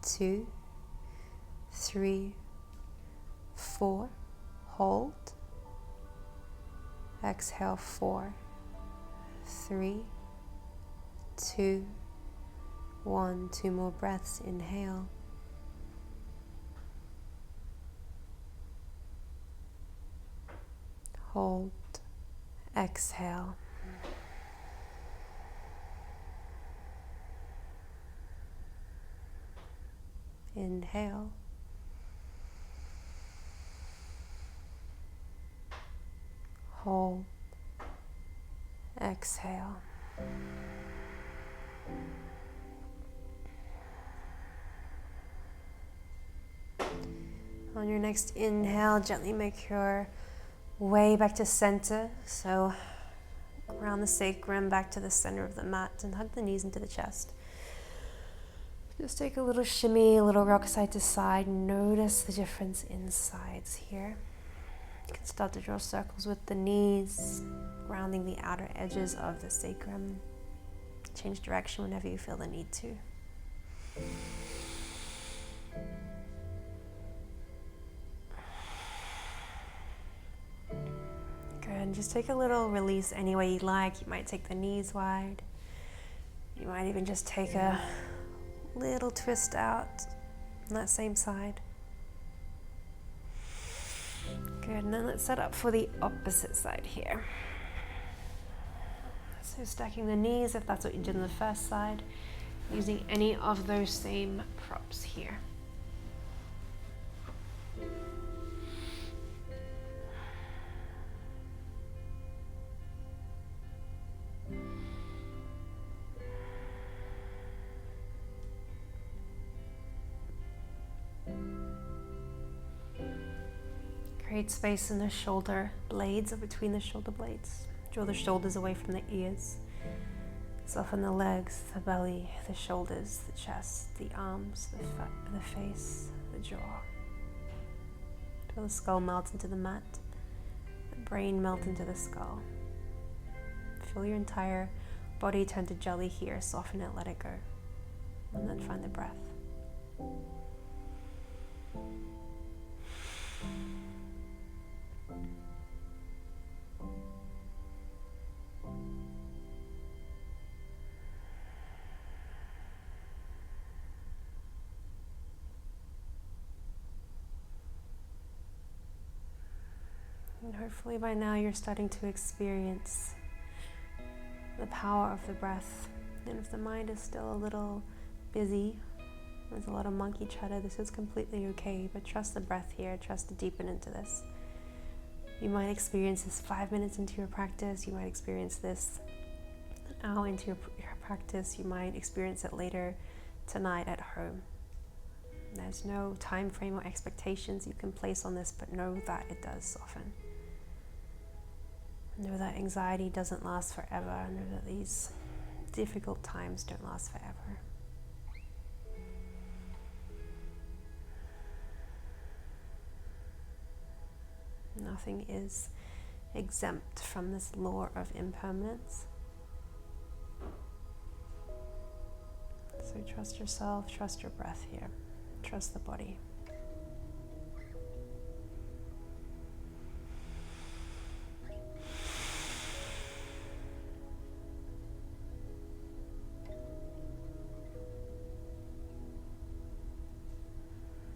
2, 3, 4. Hold. Exhale 4, 3, 2, 1. 2 more breaths. Inhale. Hold. Exhale. Inhale. Hold. Exhale. On your next inhale, gently make your way back to center. So ground the sacrum back to the center of the mat and hug the knees into the chest. Just take a little shimmy, a little rock side to side. Notice the difference in sides here. You can start to draw circles with the knees, rounding the outer edges of the sacrum. Change direction whenever you feel the need to. Good, and just take a little release any way you like. You might take the knees wide. You might even just take a little twist out on that same side. Good, and then let's set up for the opposite side here. So stacking the knees if that's what you did on the first side, using any of those same props here. Create space in the shoulder blades or between the shoulder blades. Draw the shoulders away from the ears. Soften the legs, the belly, the shoulders, the chest, the arms, the face, the jaw. Feel the skull melt into the mat, the brain melt into the skull. Feel your entire body turn to jelly here. Soften it, let it go. And then find the breath. And hopefully by now you're starting to experience the power of the breath. And if the mind is still a little busy, there's a lot of monkey chatter, this is completely okay, but trust the breath here, trust to deepen into this. You might experience this 5 minutes into your practice, you might experience this an hour into your practice, you might experience it later tonight at home. There's no time frame or expectations you can place on this, but know that it does soften. Know that anxiety doesn't last forever. Know that these difficult times don't last forever. Nothing is exempt from this law of impermanence. So trust yourself, trust your breath here, trust the body.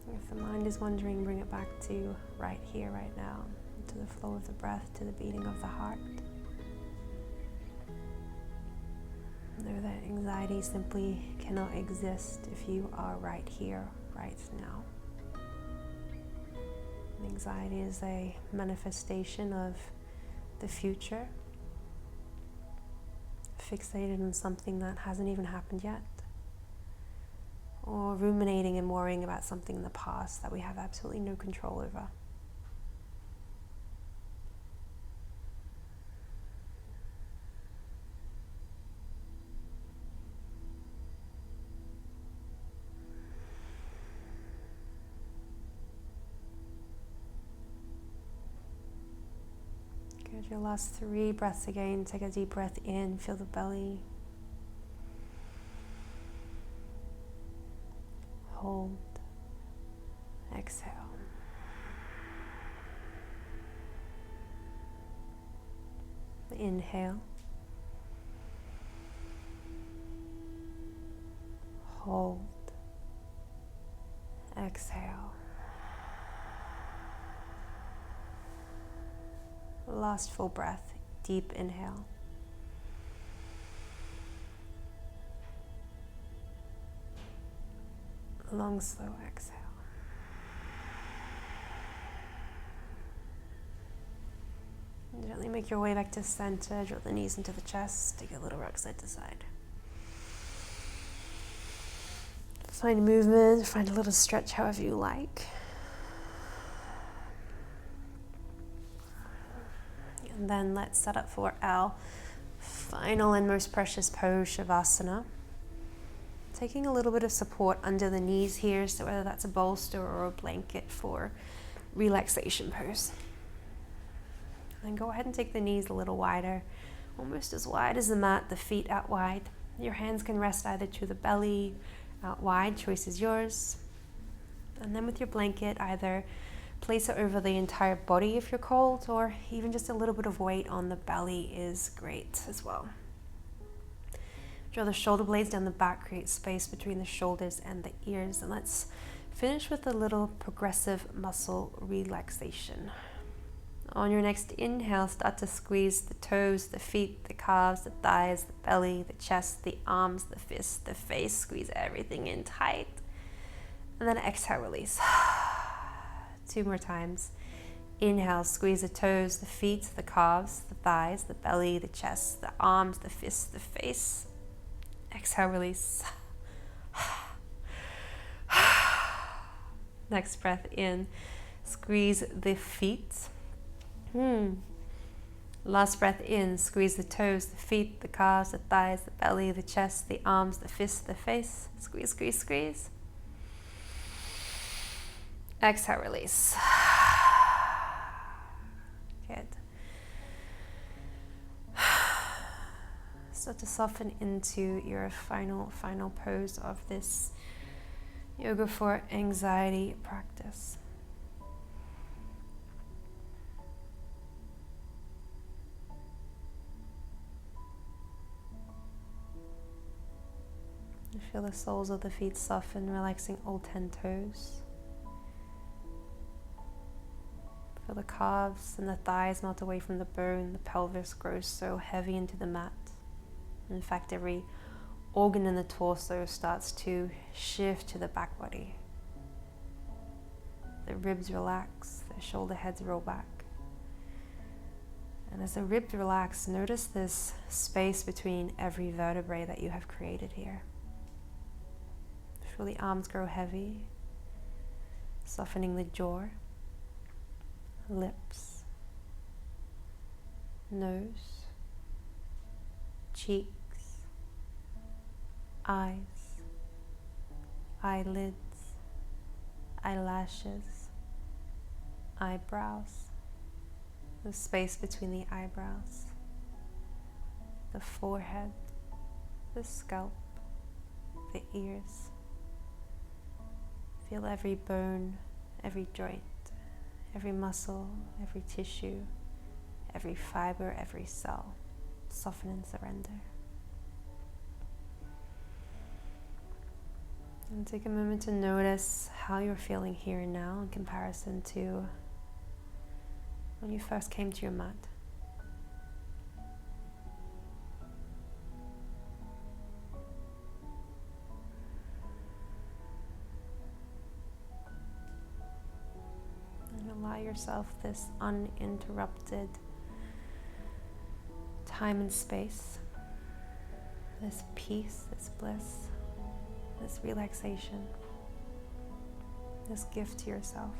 If the mind is wandering, bring it back to right here, right now, to the flow of the breath, to the beating of the heart. Know that anxiety simply cannot exist if you are right here, right now. Anxiety is a manifestation of the future, fixated on something that hasn't even happened yet, or ruminating and worrying about something in the past that we have absolutely no control over. Good, your last 3 breaths again. Take a deep breath in, feel the belly. Hold, exhale. Inhale. Hold, exhale. Last full breath, deep inhale. Long, slow exhale. Gently make your way back to center, draw the knees into the chest, take a little rock side to side. Find movement, find a little stretch however you like. And then let's set up for our final and most precious pose, shavasana. taking a little bit of support under the knees here, so whether that's a bolster or a blanket for relaxation pose. And go ahead and take the knees a little wider, almost as wide as the mat, the feet out wide. Your hands can rest either to the belly, out wide, choice is yours. And then with your blanket, either place it over the entire body if you're cold, or even just a little bit of weight on the belly is great as well. Draw the shoulder blades down the back, create space between the shoulders and the ears. And let's finish with a little progressive muscle relaxation. On your next inhale, start to squeeze the toes, the feet, the calves, the thighs, the belly, the chest, the arms, the fists, the face. Squeeze everything in tight. And then exhale, release. 2 more times. Inhale, squeeze the toes, the feet, the calves, the thighs, the belly, the chest, the arms, the fists, the face. Exhale, release. Next breath in, squeeze the feet. Last breath in, squeeze the toes, the feet, the calves, the thighs, the belly, the chest, the arms, the fists, the face. Squeeze, squeeze, squeeze. Exhale, release. Good. Start to soften into your final pose of this yoga for anxiety practice. Feel the soles of the feet soften, relaxing all 10 toes. Feel the calves and the thighs melt away from the bone. The pelvis grows so heavy into the mat. In fact, every organ in the torso starts to shift to the back body. The ribs relax, the shoulder heads roll back. And as the ribs relax, notice this space between every vertebrae that you have created here. Feel the arms grow heavy, softening the jaw, lips, nose, cheeks, eyes, eyelids, eyelashes, eyebrows, the space between the eyebrows, the forehead, the scalp, the ears. Feel every bone, every joint, every muscle, every tissue, every fiber, every cell. Soften and surrender. And take a moment to notice how you're feeling here and now in comparison to when you first came to your mat. Allow yourself this uninterrupted time and space, this peace, this bliss, this relaxation, this gift to yourself.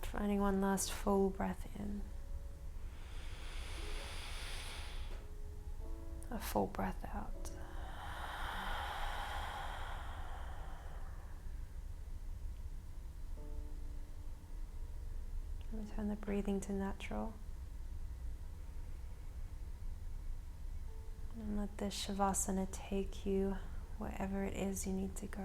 Finding one last full breath in. A full breath out. Return the breathing to natural. And let this shavasana take you wherever it is you need to go.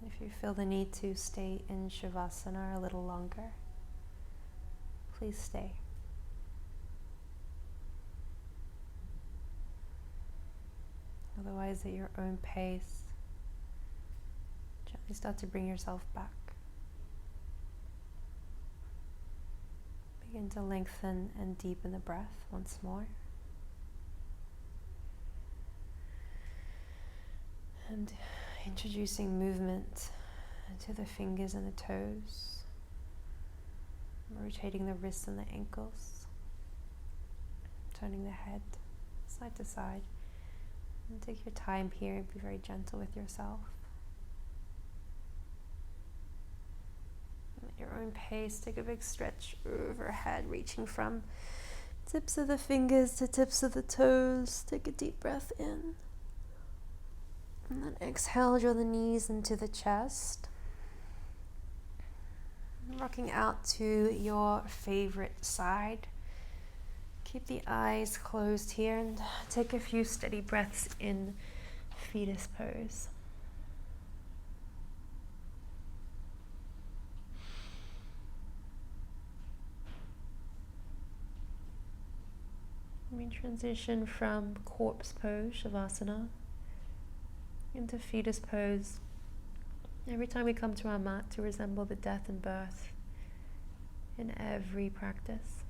If you feel the need to stay in shavasana a little longer, please stay. Otherwise, at your own pace, gently start to bring yourself back. Begin to lengthen and deepen the breath once more. And introducing movement to the fingers and the toes, rotating the wrists and the ankles, turning the head side to side. And take your time here, be very gentle with yourself. At your own pace, take a big stretch overhead, reaching from tips of the fingers to tips of the toes. Take a deep breath in. And then exhale, draw the knees into the chest. Rocking out to your favorite side. Keep the eyes closed here and take a few steady breaths in fetus pose. We transition from corpse pose, shavasana, into fetus pose. Every time we come to our mat to resemble the death and birth in every practice.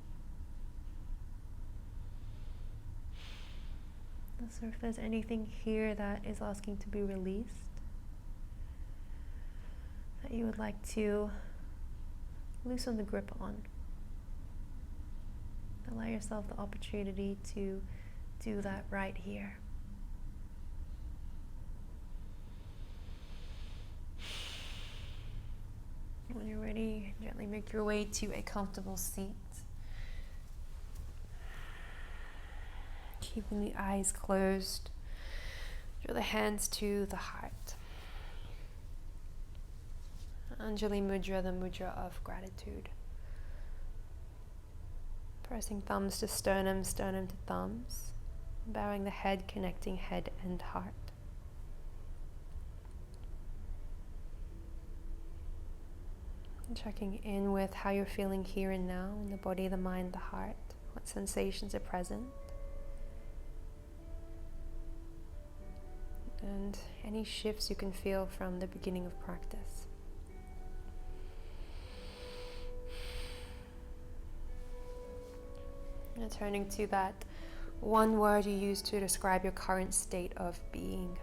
So if there's anything here that is asking to be released, that you would like to loosen the grip on, allow yourself the opportunity to do that right here. When you're ready, gently make your way to a comfortable seat. Keeping the eyes closed, draw the hands to the heart. Anjali Mudra, the mudra of gratitude. Pressing thumbs to sternum, sternum to thumbs. Bowing the head, connecting head and heart. And checking in with how you're feeling here and now in the body, the mind, the heart. What sensations are present. And any shifts you can feel from the beginning of practice. And turning to that one word you use to describe your current state of being.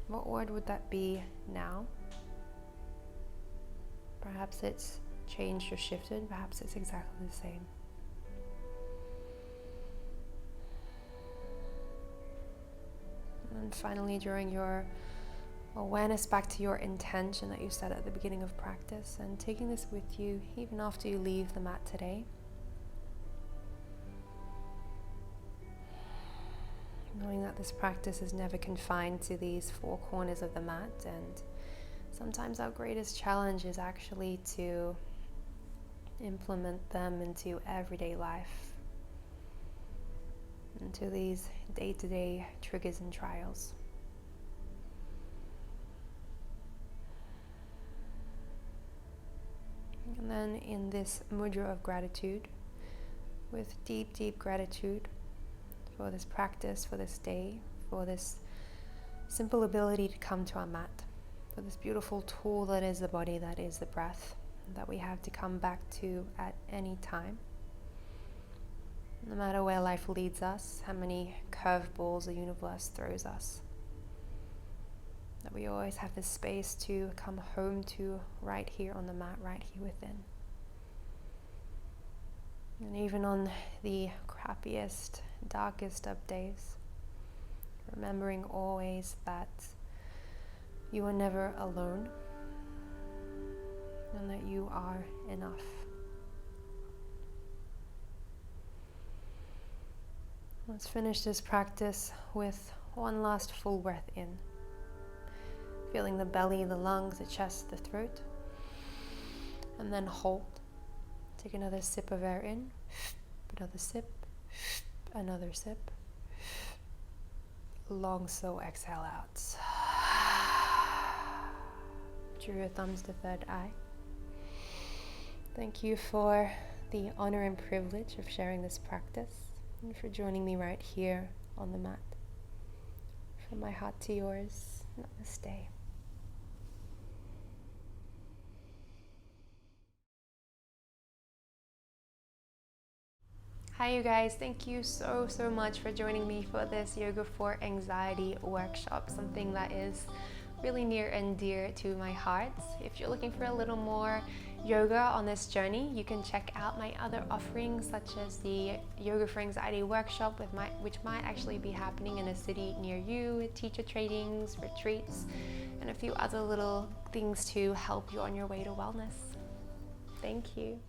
What word would that be now? Perhaps it's changed or shifted, perhaps it's exactly the same. And finally, drawing your awareness back to your intention that you set at the beginning of practice and taking this with you even after you leave the mat today. Knowing that this practice is never confined to these four corners of the mat, and sometimes our greatest challenge is actually to implement them into everyday life, into these day-to-day triggers and trials. And then in this mudra of gratitude, with deep, deep gratitude for this practice, for this day, for this simple ability to come to our mat, for this beautiful tool that is the body, that is the breath, that we have to come back to at any time. No matter where life leads us, how many curveballs the universe throws us, that we always have this space to come home to right here on the mat, right here within. And even on the crappiest, darkest of days, remembering always that you are never alone and that you are enough. Let's finish this practice with one last full breath in. Feeling the belly, the lungs, the chest, the throat. And then hold. Take another sip of air in. Another sip. Another sip. Long, slow exhale out. Draw your thumbs to third eye. Thank you for the honor and privilege of sharing this practice and for joining me right here on the mat. From my heart to yours, namaste. Hi you guys, thank you so much for joining me for this Yoga for Anxiety workshop, something that is really near and dear to my heart. If you're looking for a little more yoga on this journey, you can check out my other offerings such as the Yoga for Anxiety workshop which might actually be happening in a city near you, teacher trainings, retreats, and a few other little things to help you on your way to wellness. Thank you.